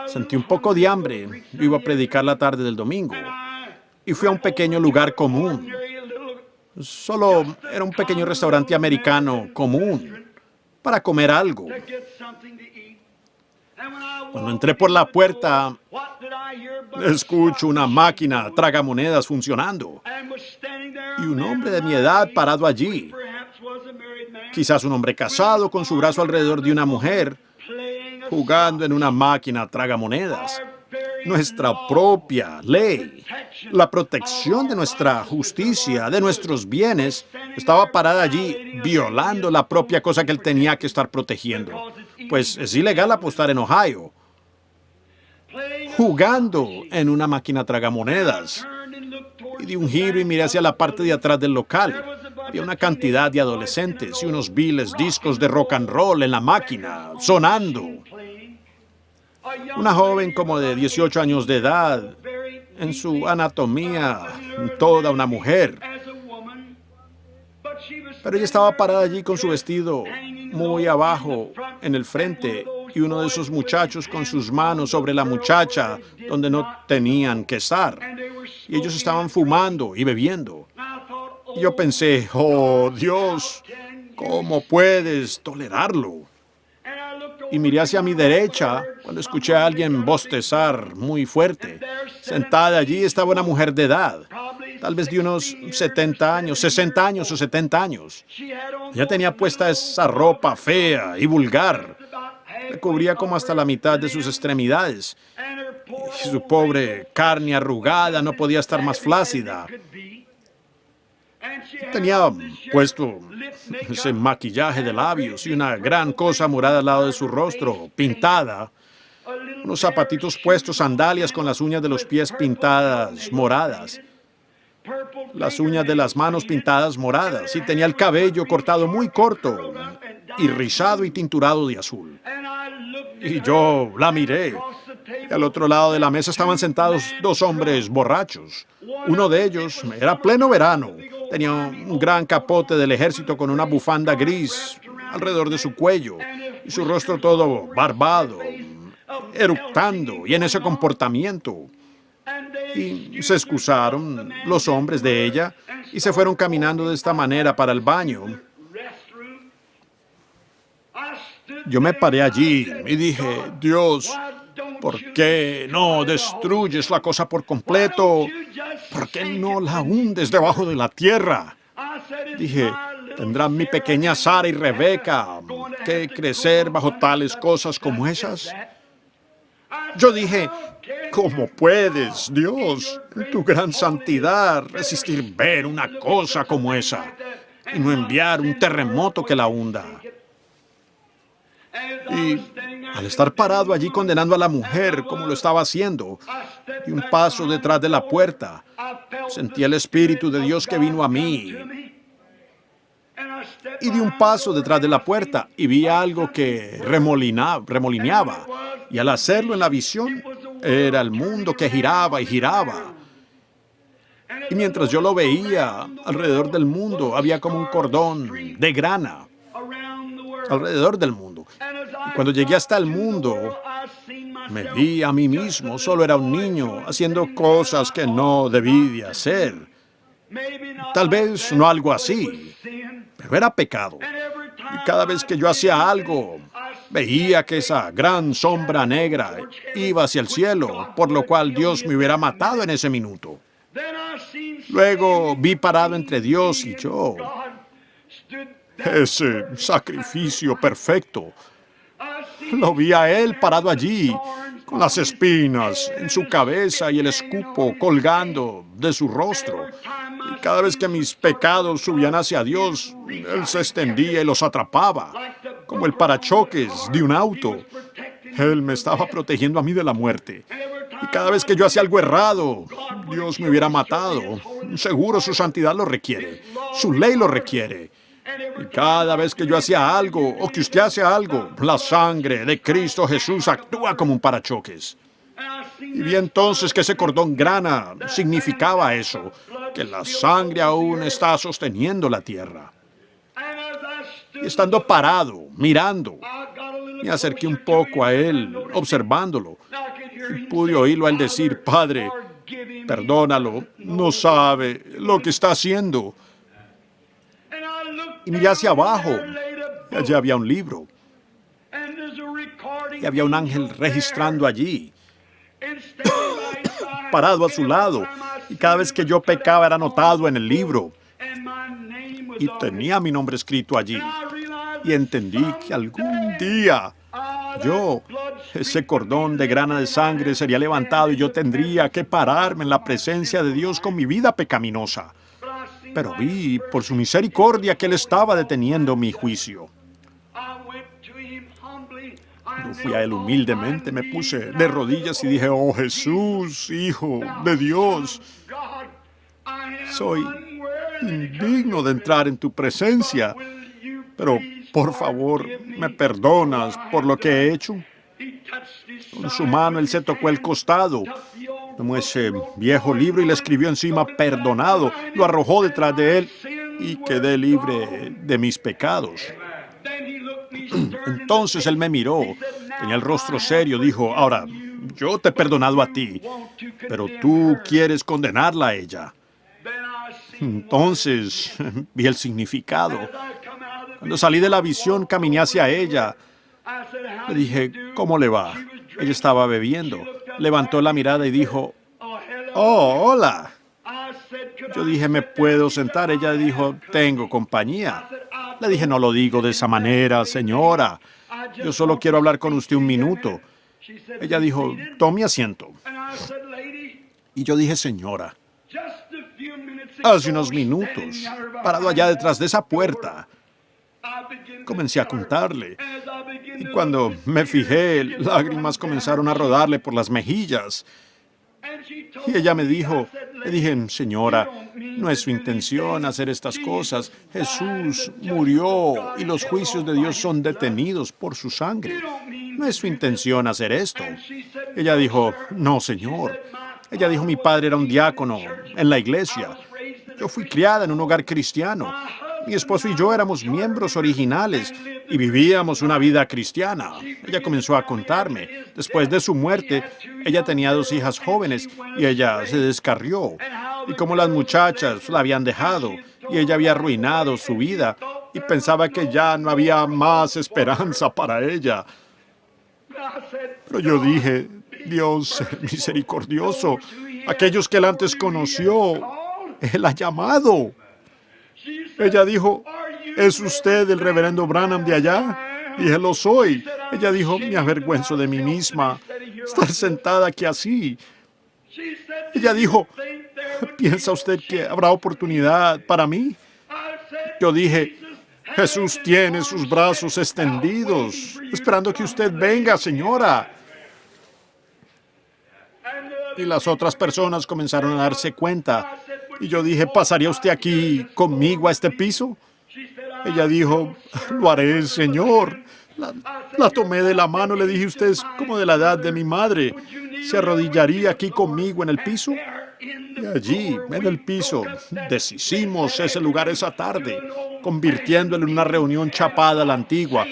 Sentí un poco de hambre. Yo iba a predicar la tarde del domingo. Y fui a un pequeño lugar común. Solo era un pequeño restaurante americano común para comer algo. Cuando entré por la puerta, escucho una máquina tragamonedas funcionando y un hombre de mi edad parado allí. Quizás un hombre casado con su brazo alrededor de una mujer, jugando en una máquina tragamonedas. Nuestra propia ley, la protección de nuestra justicia, de nuestros bienes, estaba parada allí violando la propia cosa que él tenía que estar protegiendo. Pues es ilegal apostar en Ohio. Jugando en una máquina tragamonedas. Y di un giro y miré hacia la parte de atrás del local. Había una cantidad de adolescentes y unos viles discos de rock and roll en la máquina, sonando. Una joven como de 18 años de edad, en su anatomía, toda una mujer. Pero ella estaba parada allí con su vestido muy abajo en el frente y uno de esos muchachos con sus manos sobre la muchacha donde no tenían que estar. Y ellos estaban fumando y bebiendo. Y yo pensé, oh Dios, ¿cómo puedes tolerarlo? Y miré hacia mi derecha cuando escuché a alguien bostezar muy fuerte. Sentada allí estaba una mujer de edad, tal vez de unos 70 años, 60 años o 70 años. Ella tenía puesta esa ropa fea y vulgar. Le cubría como hasta la mitad de sus extremidades. Y su pobre carne arrugada no podía estar más flácida. Tenía puesto ese maquillaje de labios y una gran cosa morada al lado de su rostro, pintada. Unos zapatitos puestos, sandalias con las uñas de los pies pintadas moradas. Las uñas de las manos pintadas moradas. Y tenía el cabello cortado muy corto y rizado y tinturado de azul. Y yo la miré. Y al otro lado de la mesa estaban sentados dos hombres borrachos. Uno de ellos era pleno verano. Tenía un gran capote del ejército con una bufanda gris alrededor de su cuello y su rostro todo barbado, eructando y en ese comportamiento. Y se excusaron los hombres de ella y se fueron caminando de esta manera para el baño. Yo me paré allí y dije, Dios, ¿por qué no destruyes la cosa por completo? ¿Por qué no la hundes debajo de la tierra? Dije, ¿tendrán mi pequeña Sara y Rebeca que crecer bajo tales cosas como esas? Yo dije, ¿cómo puedes, Dios, en tu gran santidad, resistir ver una cosa como esa y no enviar un terremoto que la hunda? Y al estar parado allí condenando a la mujer como lo estaba haciendo, y un paso detrás de la puerta, sentí el Espíritu de Dios que vino a mí. Y di un paso detrás de la puerta y vi algo que remolineaba. Y al hacerlo en la visión, era el mundo que giraba y giraba. Y mientras yo lo veía, alrededor del mundo había como un cordón de grana. Alrededor del mundo. Y cuando llegué hasta el mundo, me vi a mí mismo, solo era un niño, haciendo cosas que no debí hacer. Tal vez no algo así, pero era pecado. Y cada vez que yo hacía algo, veía que esa gran sombra negra iba hacia el cielo, por lo cual Dios me hubiera matado en ese minuto. Luego vi parado entre Dios y yo ese sacrificio perfecto. Lo vi a Él parado allí, con las espinas en su cabeza y el escupo colgando de su rostro. Y cada vez que mis pecados subían hacia Dios, Él se extendía y los atrapaba, como el parachoques de un auto. Él me estaba protegiendo a mí de la muerte. Y cada vez que yo hacía algo errado, Dios me hubiera matado. Seguro su santidad lo requiere. Su ley lo requiere. Y cada vez que yo hacía algo, o que usted hace algo, la sangre de Cristo Jesús actúa como un parachoques. Y vi entonces que ese cordón grana significaba eso, que la sangre aún está sosteniendo la tierra. Y estando parado, mirando, me acerqué un poco a él, observándolo. Y pude oírlo a él decir: Padre, perdónalo, no sabe lo que está haciendo. Y miré hacia abajo, y allí había un libro. Y había un ángel registrando allí, parado a su lado. Y cada vez que yo pecaba era anotado en el libro. Y tenía mi nombre escrito allí. Y entendí que algún día ese cordón de grana de sangre sería levantado y yo tendría que pararme en la presencia de Dios con mi vida pecaminosa. Pero vi por su misericordia que Él estaba deteniendo mi juicio. Yo fui a Él humildemente, me puse de rodillas y dije: Oh Jesús, Hijo de Dios, soy indigno de entrar en tu presencia, pero por favor, ¿me perdonas por lo que he hecho? Con su mano Él se tocó el costado, tomó ese viejo libro y le escribió encima: perdonado. Lo arrojó detrás de Él y quedé libre de mis pecados. Entonces Él me miró, tenía el rostro serio, dijo: Ahora, yo te he perdonado a ti, pero tú quieres condenarla a ella. Entonces vi el significado. Cuando salí de la visión, caminé hacia ella. Le dije: ¿Cómo le va? Ella estaba bebiendo. Levantó la mirada y dijo: Oh, hola. Yo dije: ¿me puedo sentar? Ella dijo: tengo compañía. Le dije: no lo digo de esa manera, señora. Yo solo quiero hablar con usted un minuto. Ella dijo: tome asiento. Y yo dije: señora, hace unos minutos, parado allá detrás de esa puerta, comencé a contarle. Y cuando me fijé, lágrimas comenzaron a rodarle por las mejillas. Y ella me dijo, le dije: señora, no es su intención hacer estas cosas. Jesús murió y los juicios de Dios son detenidos por su sangre. No es su intención hacer esto. Ella dijo: no, señor. Ella dijo: mi padre era un diácono en la iglesia. Yo fui criada en un hogar cristiano. Mi esposo y yo éramos miembros originales y vivíamos una vida cristiana. Ella comenzó a contarme. Después de su muerte, ella tenía 2 hijas jóvenes y ella se descarrió. Y como las muchachas la habían dejado y ella había arruinado su vida y pensaba que ya no había más esperanza para ella. Pero yo dije: Dios misericordioso, aquellos que Él antes conoció, Él ha llamado. Ella dijo: ¿es usted el reverendo Branham de allá? Dije: lo soy. Ella dijo: me avergüenzo de mí misma estar sentada aquí así. Ella dijo: ¿piensa usted que habrá oportunidad para mí? Yo dije: Jesús tiene sus brazos extendidos, esperando que usted venga, señora. Y las otras personas comenzaron a darse cuenta. Y yo dije: ¿pasaría usted aquí conmigo a este piso? Ella dijo: lo haré, señor. La tomé de la mano, le dije: usted es como de la edad de mi madre. ¿Se arrodillaría aquí conmigo en el piso? Y allí, en el piso, deshicimos ese lugar esa tarde, convirtiéndolo en una reunión chapada a la antigua.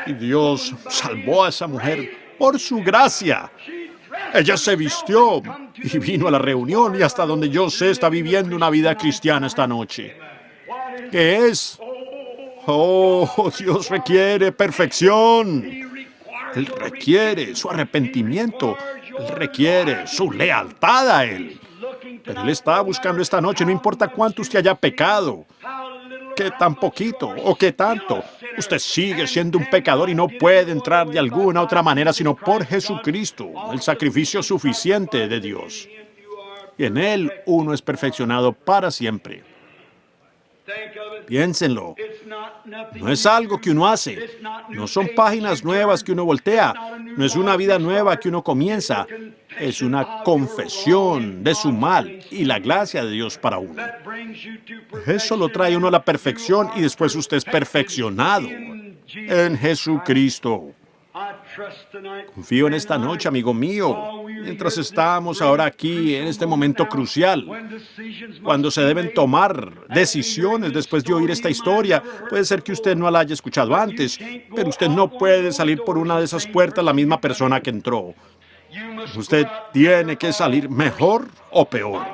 Y Dios salvó a esa mujer por su gracia. Ella se vistió y vino a la reunión y hasta donde yo sé está viviendo una vida cristiana esta noche. ¿Qué es? Oh, Dios requiere perfección. Él requiere su arrepentimiento. Él requiere su lealtad a Él. Pero Él está buscando esta noche, no importa cuánto usted haya pecado, qué tan poquito o qué tanto. Usted sigue siendo un pecador y no puede entrar de alguna otra manera sino por Jesucristo, el sacrificio suficiente de Dios. Y en Él uno es perfeccionado para siempre. Piénsenlo. No es algo que uno hace. No son páginas nuevas que uno voltea. No es una vida nueva que uno comienza. Es una confesión de su mal y la gracia de Dios para uno. Eso lo trae uno a la perfección y después usted es perfeccionado en Jesucristo. Confío en esta noche, amigo mío, mientras estamos ahora aquí en este momento crucial, cuando se deben tomar decisiones después de oír esta historia. Puede ser que usted no la haya escuchado antes, pero usted no puede salir por una de esas puertas la misma persona que entró. Usted tiene que salir mejor o peor.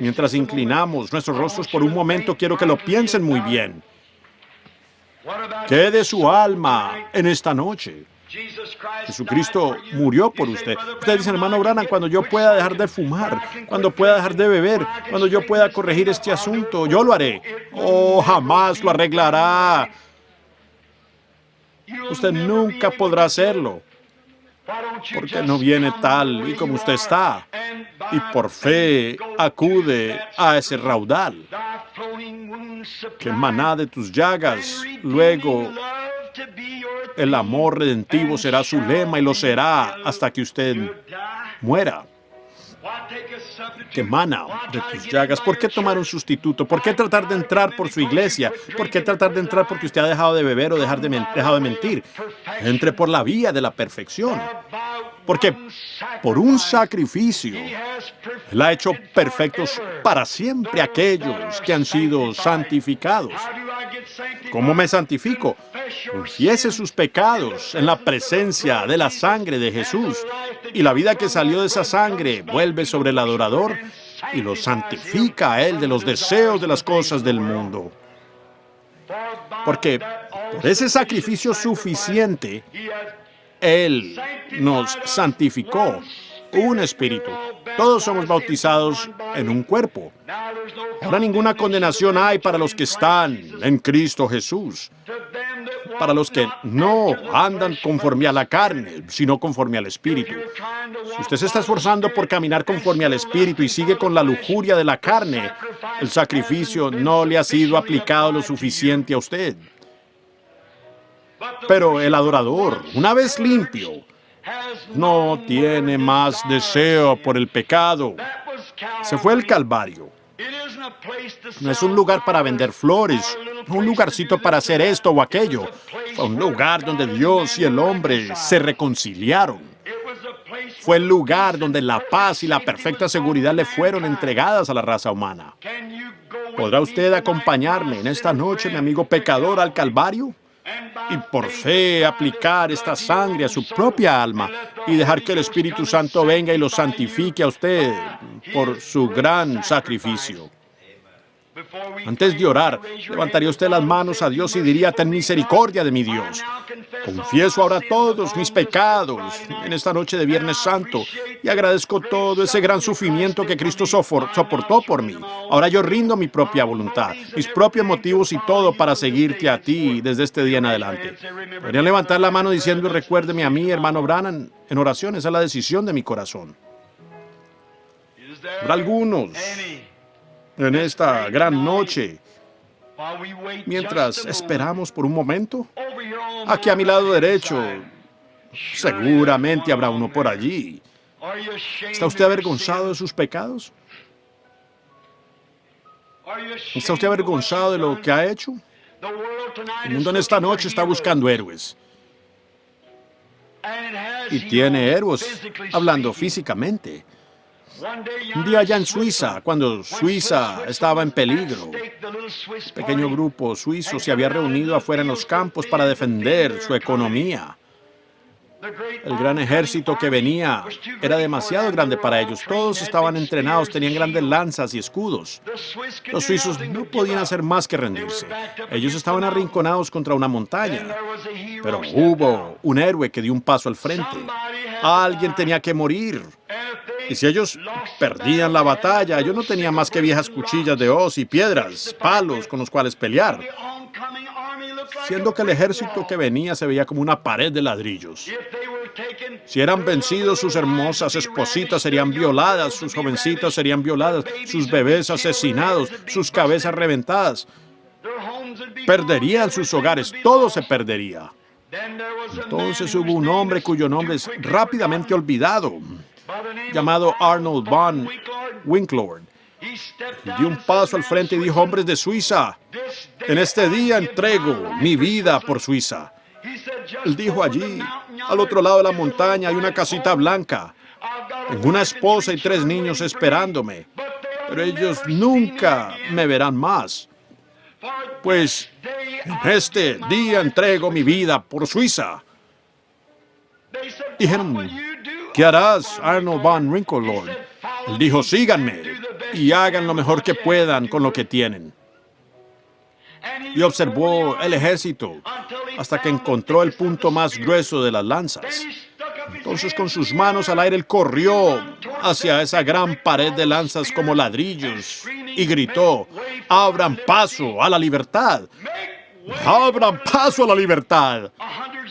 Mientras inclinamos nuestros rostros por un momento, quiero que lo piensen muy bien. ¿Qué de su alma en esta noche? Jesucristo murió por usted. Usted dice, hermano Branham, cuando yo pueda dejar de fumar, cuando pueda dejar de beber, cuando yo pueda corregir este asunto, yo lo haré. Oh, jamás lo arreglará. Usted nunca podrá hacerlo. Porque no viene tal y como usted está. Y por fe acude a ese raudal. Que maná de tus llagas, luego el amor redentivo será su lema y lo será hasta que usted muera. Que mana de tus llagas. ¿Por qué tomar un sustituto? ¿Por qué tratar de entrar por su iglesia? ¿Por qué tratar de entrar porque usted ha dejado de beber o dejado de mentir? Entre por la vía de la perfección. Porque por un sacrificio Él ha hecho perfectos para siempre aquellos que han sido santificados. ¿Cómo me santifico? Confiese sus pecados en la presencia de la sangre de Jesús. Y la vida que salió de esa sangre vuelve sobre el adorador y lo santifica a él de los deseos de las cosas del mundo. Porque por ese sacrificio suficiente, Él nos santificó. Un espíritu. Todos somos bautizados en un cuerpo. Ahora ninguna condenación hay para los que están en Cristo Jesús. Para los que no andan conforme a la carne, sino conforme al Espíritu. Si usted se está esforzando por caminar conforme al Espíritu y sigue con la lujuria de la carne, el sacrificio no le ha sido aplicado lo suficiente a usted. Pero el adorador, una vez limpio, no tiene más deseo por el pecado. Se fue al Calvario. No es un lugar para vender flores, no un lugarcito para hacer esto o aquello. Fue un lugar donde Dios y el hombre se reconciliaron. Fue el lugar donde la paz y la perfecta seguridad le fueron entregadas a la raza humana. ¿Podrá usted acompañarme en esta noche, mi amigo pecador, al Calvario? Y por fe aplicar esta sangre a su propia alma y dejar que el Espíritu Santo venga y lo santifique a usted por su gran sacrificio. Antes de orar, levantaría usted las manos a Dios y diría: ten misericordia de mi Dios. Confieso ahora todos mis pecados en esta noche de Viernes Santo y agradezco todo ese gran sufrimiento que Cristo soportó por mí. Ahora yo rindo mi propia voluntad, mis propios motivos y todo para seguirte a ti desde este día en adelante. Podrían levantar la mano diciendo: recuérdeme a mí, hermano Branham, en oración. Esa es la decisión de mi corazón. Habrá algunos en esta gran noche, mientras esperamos por un momento. Aquí a mi lado derecho, seguramente habrá uno por allí. ¿Está usted avergonzado de sus pecados? ¿Está usted avergonzado de lo que ha hecho? El mundo en esta noche está buscando héroes. Y tiene héroes, hablando físicamente. Un día allá en Suiza, cuando Suiza estaba en peligro, un pequeño grupo suizo se había reunido afuera en los campos para defender su economía. El gran ejército que venía era demasiado grande para ellos. Todos estaban entrenados, tenían grandes lanzas y escudos. Los suizos no podían hacer más que rendirse. Ellos estaban arrinconados contra una montaña. Pero hubo un héroe que dio un paso al frente. Alguien tenía que morir. Y si ellos perdían la batalla, yo no tenía más que viejas cuchillas de hoz y piedras, palos con los cuales pelear, siendo que el ejército que venía se veía como una pared de ladrillos. Si eran vencidos, sus hermosas espositas serían violadas, sus jovencitas serían violadas, sus bebés asesinados, sus cabezas reventadas. Perderían sus hogares, todo se perdería. Entonces hubo un hombre cuyo nombre es rápidamente olvidado, llamado Arnold von Winklord. Y dio un paso al frente y dijo: hombres de Suiza, en este día entrego mi vida por Suiza. Él dijo: allí, al otro lado de la montaña, hay una casita blanca. Tengo una esposa y 3 niños esperándome, pero ellos nunca me verán más. Pues en este día entrego mi vida por Suiza. Dijeron: ¿qué harás, Arnold von Winklord? Él dijo: síganme y hagan lo mejor que puedan con lo que tienen. Y observó el ejército hasta que encontró el punto más grueso de las lanzas. Entonces, con sus manos al aire, él corrió hacia esa gran pared de lanzas como ladrillos y gritó: ¡abran paso a la libertad! ¡Abran paso a la libertad!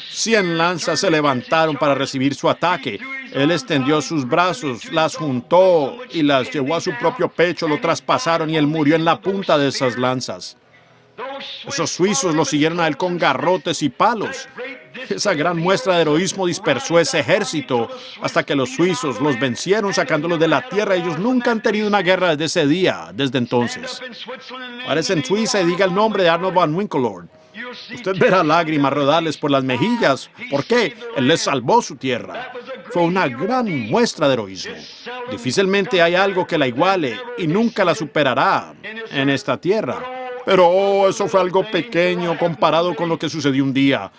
100 lanzas se levantaron para recibir su ataque. Él extendió sus brazos, las juntó y las llevó a su propio pecho, lo traspasaron y él murió en la punta de esas lanzas. Esos suizos lo siguieron a él con garrotes y palos. Esa gran muestra de heroísmo dispersó ese ejército hasta que los suizos los vencieron sacándolos de la tierra. Ellos nunca han tenido una guerra desde ese día, desde entonces. Párese en Suiza y diga el nombre de Arnold von Winklord. Usted verá lágrimas rodarles por las mejillas. ¿Por qué? Él les salvó su tierra. Fue una gran muestra de heroísmo. Difícilmente hay algo que la iguale y nunca la superará en esta tierra. Pero eso fue algo pequeño comparado con lo que sucedió un día.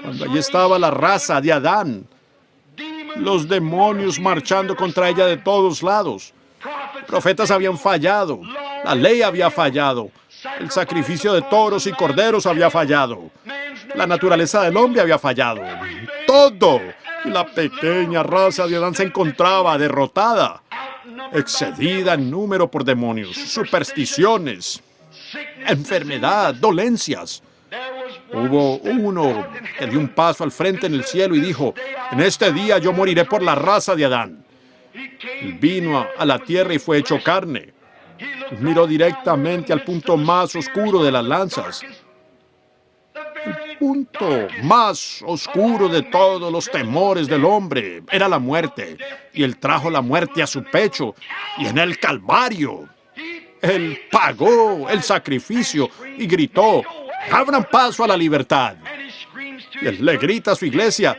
Cuando allí estaba la raza de Adán, los demonios marchando contra ella de todos lados. Profetas habían fallado, la ley había fallado, el sacrificio de toros y corderos había fallado, la naturaleza del hombre había fallado, todo. Y la pequeña raza de Adán se encontraba derrotada, excedida en número por demonios, supersticiones, enfermedad, dolencias. Hubo uno que dio un paso al frente en el cielo y dijo: en este día yo moriré por la raza de Adán. Él vino a la tierra y fue hecho carne. Miró directamente al punto más oscuro de las lanzas. El punto más oscuro de todos los temores del hombre era la muerte. Y él trajo la muerte a su pecho y en el Calvario. Él pagó el sacrificio y gritó: abran paso a la libertad. Y él le grita a su iglesia: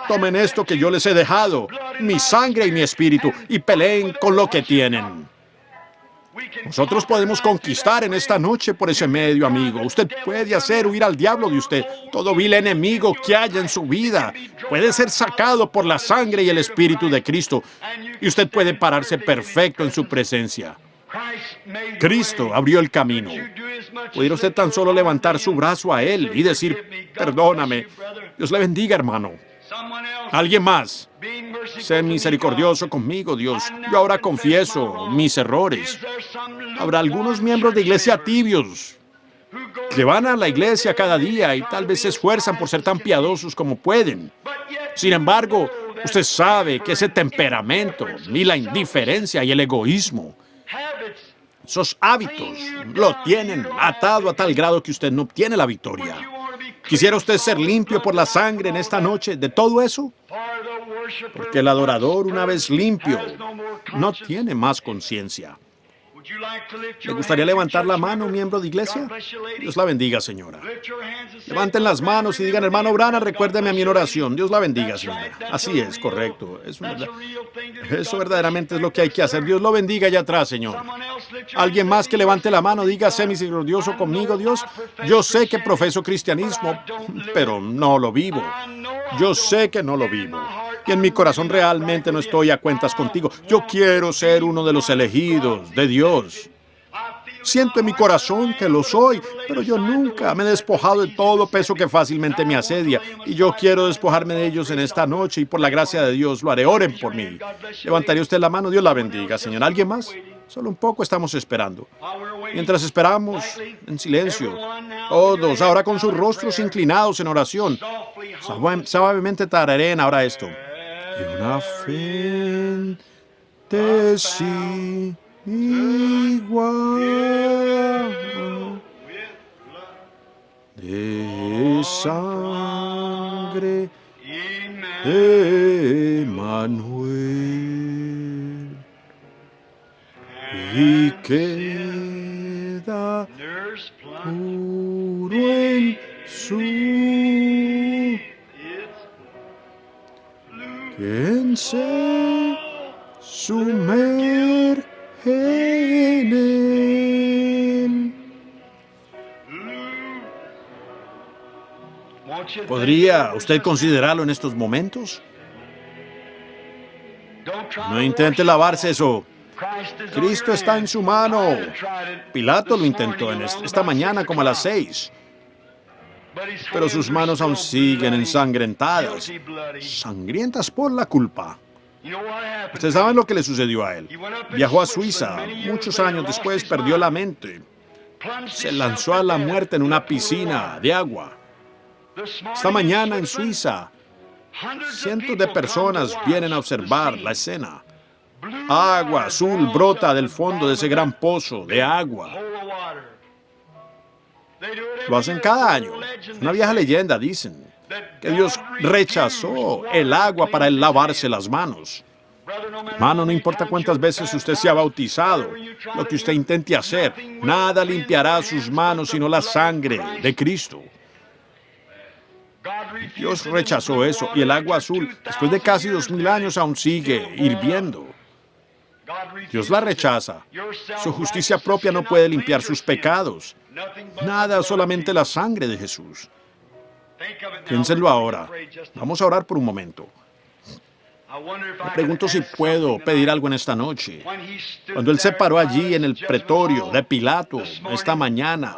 tomen esto que yo les he dejado, mi sangre y mi espíritu, y peleen con lo que tienen. Nosotros podemos conquistar en esta noche por ese medio, amigo. Usted puede hacer huir al diablo de usted. Todo vil enemigo que haya en su vida puede ser sacado por la sangre y el espíritu de Cristo. Y usted puede pararse perfecto en su presencia. Cristo abrió el camino. ¿Pudiera usted tan solo levantar su brazo a Él y decir: perdóname? Dios le bendiga, hermano. Alguien más: sé misericordioso conmigo, Dios. Yo ahora confieso mis errores. Habrá algunos miembros de iglesia tibios que van a la iglesia cada día y tal vez se esfuerzan por ser tan piadosos como pueden. Sin embargo, usted sabe que ese temperamento, ni la indiferencia y el egoísmo, esos hábitos lo tienen atado a tal grado que usted no obtiene la victoria. ¿Quisiera usted ser limpio por la sangre en esta noche de todo eso? Porque el adorador, una vez limpio, no tiene más conciencia. ¿Le gustaría levantar la mano, miembro de iglesia? Dios la bendiga, señora. Levanten las manos y digan: hermano Branham, recuérdeme a mí en oración. Dios la bendiga, señora. Así es, correcto. Eso verdaderamente es lo que hay que hacer. Dios lo bendiga allá atrás, Señor. Alguien más que levante la mano, diga: sé misericordioso conmigo, Dios. Yo sé que profeso cristianismo, pero no lo vivo. Yo sé que no lo vivo. Y en mi corazón realmente no estoy a cuentas contigo. Yo quiero ser uno de los elegidos de Dios. Siento en mi corazón que lo soy, pero yo nunca me he despojado de todo peso que fácilmente me asedia, y yo quiero despojarme de ellos en esta noche, y por la gracia de Dios lo haré. Oren por mí. ¿Levantaría usted la mano? Dios la bendiga, Señor. ¿Alguien más? Solo un poco estamos esperando. Mientras esperamos, en silencio, todos, ahora con sus rostros inclinados en oración, suavemente tarareen ahora esto. Y una fe de sí igual de sangre de Emmanuel y queda puro en su quien se sumerge en él. ¿Podría usted considerarlo en estos momentos? No intente lavarse eso. Cristo está en su mano. Pilato lo intentó esta mañana como a las 6. Pero sus manos aún siguen ensangrentadas, sangrientas por la culpa. Ustedes saben lo que le sucedió a él. Viajó a Suiza. Muchos años después perdió la mente. Se lanzó a la muerte en una piscina de agua. Esta mañana en Suiza, cientos de personas vienen a observar la escena. Agua azul brota del fondo de ese gran pozo de agua. Lo hacen cada año. Una vieja leyenda, dicen, que Dios rechazó el agua para él lavarse las manos. Hermano, no importa cuántas veces usted se ha bautizado, lo que usted intente hacer, nada limpiará sus manos sino la sangre de Cristo. Dios rechazó eso, y el agua azul, después de casi 2000 años, aún sigue hirviendo. Dios la rechaza. Su justicia propia no puede limpiar sus pecados. Nada, solamente la sangre de Jesús. Piénsenlo ahora. Vamos a orar por un momento. Me pregunto si puedo pedir algo en esta noche. Cuando él se paró allí en el pretorio de Pilato esta mañana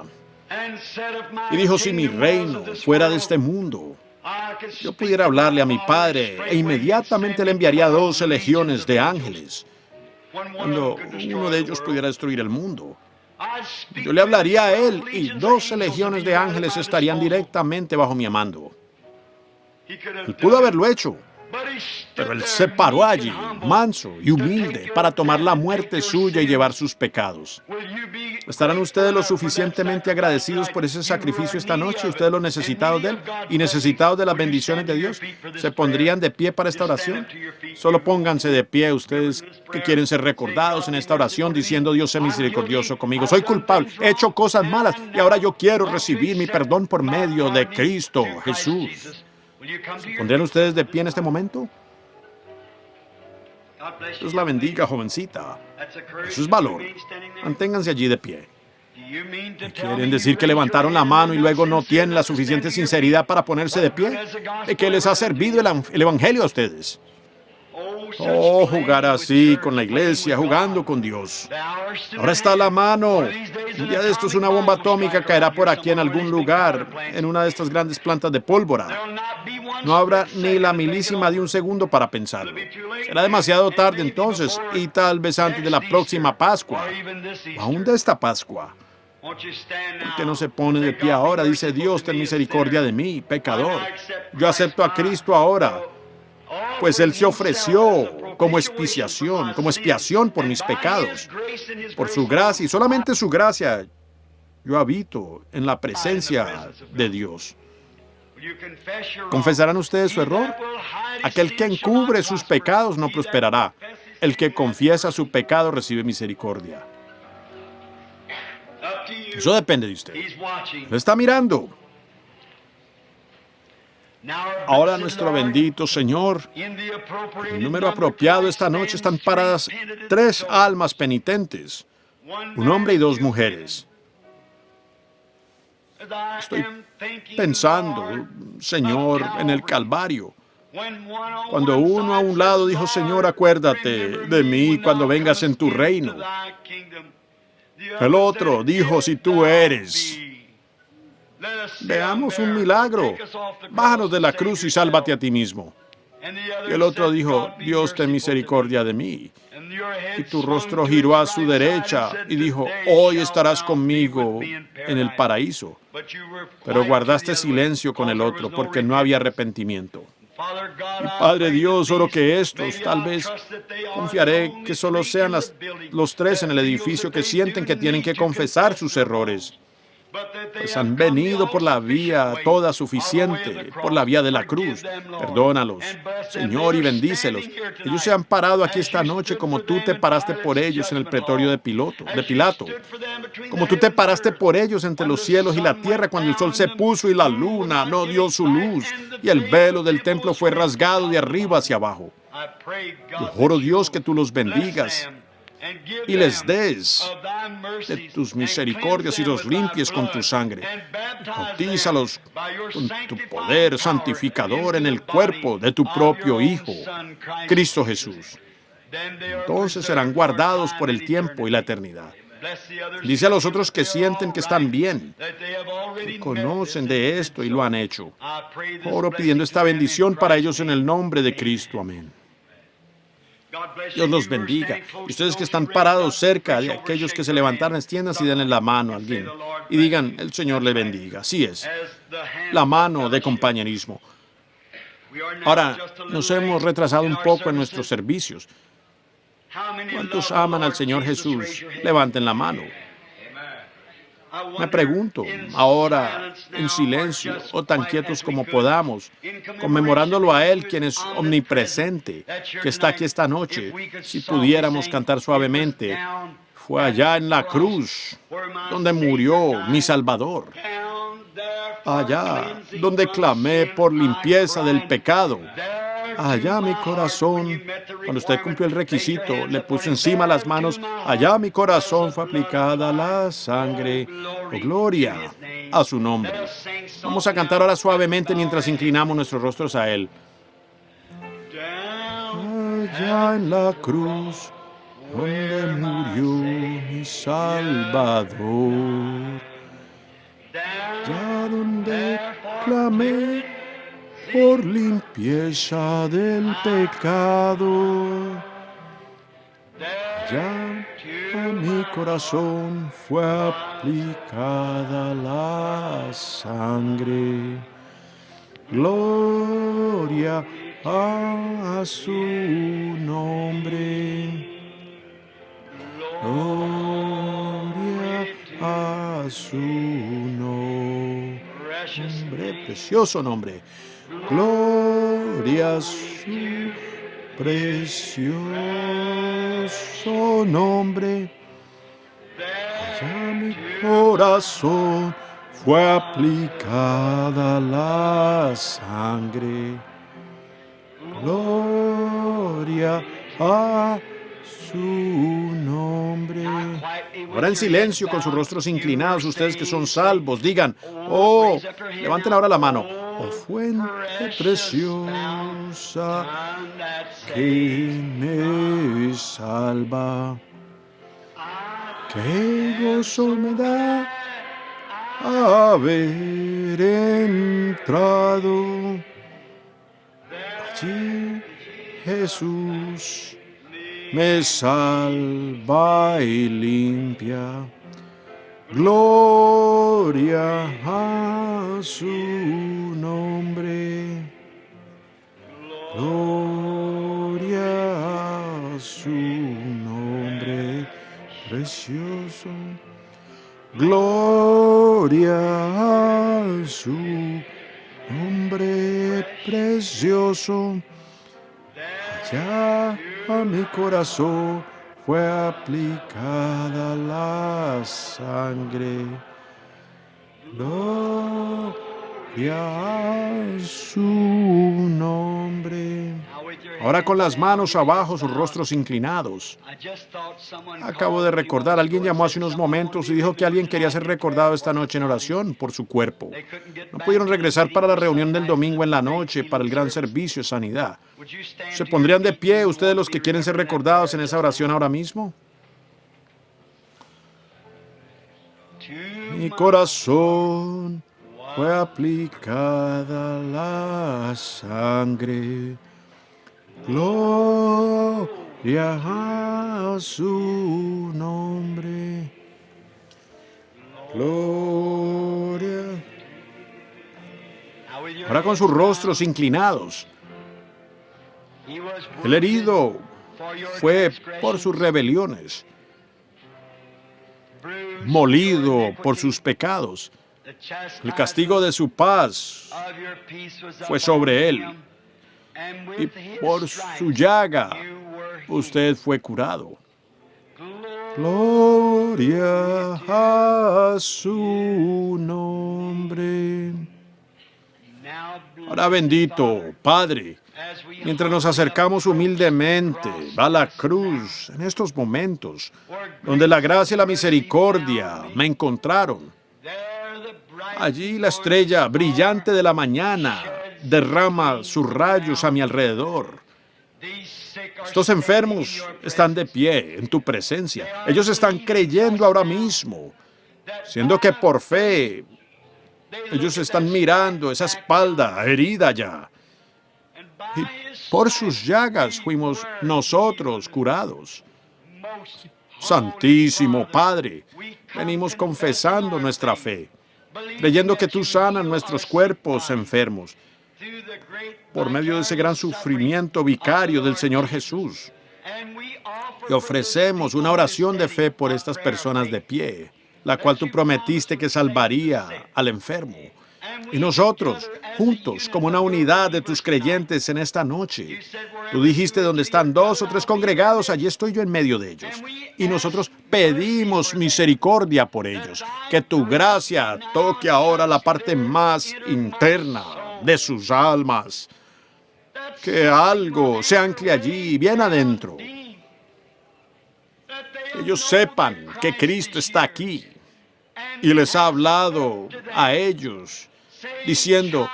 y dijo, si mi reino fuera de este mundo, yo pudiera hablarle a mi Padre e inmediatamente le enviaría 12 legiones de ángeles. Cuando uno de ellos pudiera destruir el mundo, yo le hablaría a él y 12 legiones de ángeles estarían directamente bajo mi mando. Él pudo haberlo hecho, pero él se paró allí, manso y humilde, para tomar la muerte suya y llevar sus pecados. ¿Estarán ustedes lo suficientemente agradecidos por ese sacrificio esta noche? ¿Ustedes lo necesitados de él y necesitados de las bendiciones de Dios? ¿Se pondrían de pie para esta oración? Solo pónganse de pie ustedes que quieren ser recordados en esta oración diciendo, Dios sea misericordioso conmigo. Soy culpable, he hecho cosas malas y ahora yo quiero recibir mi perdón por medio de Cristo Jesús. ¿Se pondrían ustedes de pie en este momento? Dios la bendiga, jovencita. Eso es valor. Manténganse allí de pie. ¿Quieren decir que levantaron la mano y luego no tienen la suficiente sinceridad para ponerse de pie? ¿De que les ha servido el Evangelio a ustedes? Oh, jugar así con la iglesia, jugando con Dios. Ahora está la mano. Un día de estos una bomba atómica caerá por aquí en algún lugar, en una de estas grandes plantas de pólvora. No habrá ni la milésima de un segundo para pensarlo. Será demasiado tarde entonces, y tal vez antes de la próxima Pascua, o aún de esta Pascua. ¿Por qué no se pone de pie ahora? Dice Dios, ten misericordia de mí, pecador. Yo acepto a Cristo ahora, pues Él se ofreció como expiación por mis pecados. Por su gracia, y solamente su gracia, yo habito en la presencia de Dios. ¿Confesarán ustedes su error? Aquel que encubre sus pecados no prosperará. El que confiesa su pecado recibe misericordia. Eso depende de usted. Lo está mirando. Ahora nuestro bendito Señor, en el número apropiado esta noche están paradas 3 almas penitentes, un hombre y 2 mujeres. Estoy pensando, Señor, en el Calvario. Cuando uno a un lado dijo, Señor, acuérdate de mí cuando vengas en tu reino. El otro dijo, si tú eres. Veamos un milagro. Bájanos de la cruz y sálvate a ti mismo. Y el otro dijo, Dios, ten misericordia de mí. Y tu rostro giró a su derecha y dijo, hoy estarás conmigo en el paraíso. Pero guardaste silencio con el otro porque no había arrepentimiento. Y Padre Dios, oro que estos, tal vez confiaré que solo sean los tres en el edificio que sienten que tienen que confesar sus errores. Pues han venido por la vía toda suficiente, por la vía de la cruz. Perdónalos, Señor, y bendícelos. Ellos se han parado aquí esta noche como tú te paraste por ellos en el pretorio de Pilato. Como tú te paraste por ellos entre los cielos y la tierra cuando el sol se puso y la luna no dio su luz y el velo del templo fue rasgado de arriba hacia abajo. Yo oro, Dios, que tú los bendigas y les des de tus misericordias y los limpies con tu sangre. Bautízalos con tu poder santificador en el cuerpo de tu propio Hijo, Cristo Jesús. Entonces serán guardados por el tiempo y la eternidad. Dice a los otros que sienten que están bien, que conocen de esto y lo han hecho. Oro pidiendo esta bendición para ellos en el nombre de Cristo. Amén. Dios los bendiga. Y ustedes que están parados cerca de aquellos que se levantaron, extiendan y denle la mano a alguien. Y digan, el Señor le bendiga. Así es. La mano de compañerismo. Ahora, nos hemos retrasado un poco en nuestros servicios. ¿Cuántos aman al Señor Jesús? Levanten la mano. Me pregunto, ahora, en silencio o tan quietos como podamos, conmemorándolo a Él, quien es omnipresente, que está aquí esta noche, si pudiéramos cantar suavemente, fue allá en la cruz donde murió mi Salvador, allá donde clamé por limpieza del pecado. Allá mi corazón, cuando usted cumplió el requisito, le puso encima las manos, allá mi corazón fue aplicada la sangre. Oh, gloria a su nombre. Vamos a cantar ahora suavemente mientras inclinamos nuestros rostros a Él. Allá en la cruz, donde murió mi Salvador, allá donde clamé por limpieza del pecado. Allá a mi corazón fue aplicada la sangre. Gloria a su nombre. Gloria a su nombre. Precioso nombre. Gloria a su precioso nombre. Allá mi corazón fue aplicada la sangre. Gloria a su nombre. Ahora en silencio, con sus rostros inclinados, ustedes que son salvos, digan, oh, levanten ahora la mano. Oh, fuente preciosa que me salva, qué gozo me da haber entrado allí. Jesús me salva y limpia. Gloria a su nombre. Gloria a su nombre precioso. Gloria a su nombre precioso. Allá a mi corazón fue aplicada la sangre. Gloria a su nombre. Ahora con las manos abajo, sus rostros inclinados. Acabo de recordar, alguien llamó hace unos momentos y dijo que alguien quería ser recordado esta noche en oración por su cuerpo. No pudieron regresar para la reunión del domingo en la noche para el gran servicio de sanidad. ¿Se pondrían de pie ustedes los que quieren ser recordados en esa oración ahora mismo? mi corazón fue aplicada la sangre. Gloria a su nombre. Gloria. Ahora con sus rostros inclinados. El herido fue por sus rebeliones, molido por sus pecados. El castigo de su paz fue sobre él, y por su llaga usted fue curado. Gloria a su nombre. Ahora bendito, Padre, mientras nos acercamos humildemente a la cruz en estos momentos, donde la gracia y la misericordia me encontraron. Allí la estrella brillante de la mañana derrama sus rayos a mi alrededor. Estos enfermos están de pie en tu presencia. Ellos están creyendo ahora mismo, siendo que por fe ellos están mirando esa espalda herida ya. Y por sus llagas fuimos nosotros curados. Santísimo Padre, venimos confesando nuestra fe, creyendo que tú sanas nuestros cuerpos enfermos por medio de ese gran sufrimiento vicario del Señor Jesús. Y ofrecemos una oración de fe por estas personas de pie, la cual tú prometiste que salvaría al enfermo. Y nosotros, juntos, como una unidad de tus creyentes en esta noche, tú dijiste, donde están 2 o 3 congregados, allí estoy yo en medio de ellos. Y nosotros pedimos misericordia por ellos, que tu gracia toque ahora la parte más interna de sus almas, que algo se ancle allí, bien adentro. Que ellos sepan que Cristo está aquí y les ha hablado a ellos, diciendo,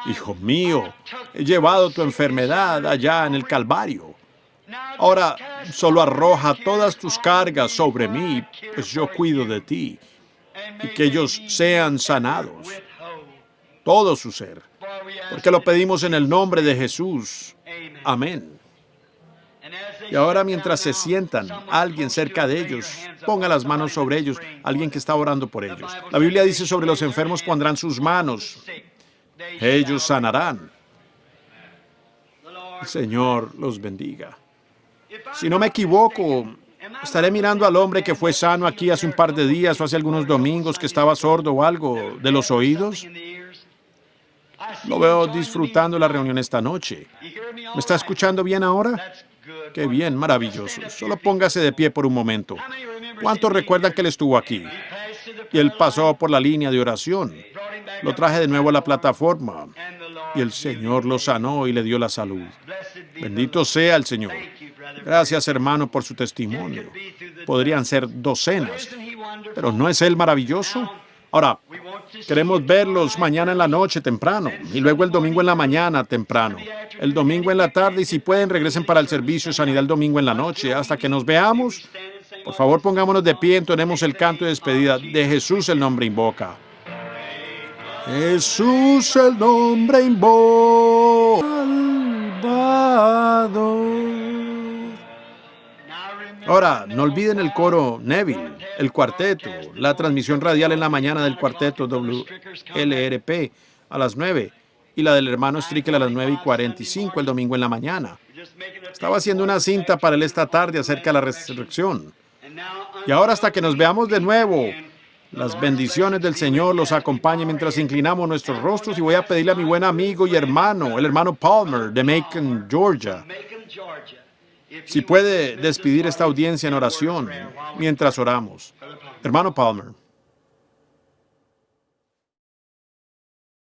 hijo mío, he llevado tu enfermedad allá en el Calvario. Ahora solo arroja todas tus cargas sobre mí, pues yo cuido de ti. Y que ellos sean sanados, todo su ser, porque lo pedimos en el nombre de Jesús. Amén. Y ahora mientras se sientan, alguien cerca de ellos ponga las manos sobre ellos, alguien que está orando por ellos. La Biblia dice, sobre los enfermos pondrán sus manos, ellos sanarán. El Señor los bendiga. Si no me equivoco, estaré mirando al hombre que fue sano aquí hace un par de días o hace algunos domingos, que estaba sordo o algo de los oídos. Lo veo disfrutando la reunión esta noche. ¿Me está escuchando bien ahora? Qué bien, maravilloso. Solo póngase de pie por un momento. ¿Cuántos recuerdan que él estuvo aquí? Y él pasó por la línea de oración. Lo traje de nuevo a la plataforma. Y el Señor lo sanó y le dio la salud. Bendito sea el Señor. Gracias, hermano, por su testimonio. Podrían ser docenas, pero ¿no es él maravilloso? Ahora, queremos verlos mañana en la noche temprano y luego el domingo en la mañana temprano. El domingo en la tarde y si pueden regresen para el servicio de sanidad el domingo en la noche. Hasta que nos veamos, por favor pongámonos de pie, entonemos el canto de despedida. De Jesús el nombre invoca. Jesús el nombre invoca. Salvador. Ahora, no olviden el coro Neville, el cuarteto, la transmisión radial en la mañana del cuarteto WLRP a las 9 y la del hermano Stricker a las 9:45 el domingo en la mañana. Estaba haciendo una cinta para él esta tarde acerca de la resurrección. Y ahora, hasta que nos veamos de nuevo, las bendiciones del Señor los acompañen mientras inclinamos nuestros rostros, y voy a pedirle a mi buen amigo y hermano, el hermano Palmer de Macon, Georgia, si puede despedir esta audiencia en oración mientras oramos. Hermano Palmer.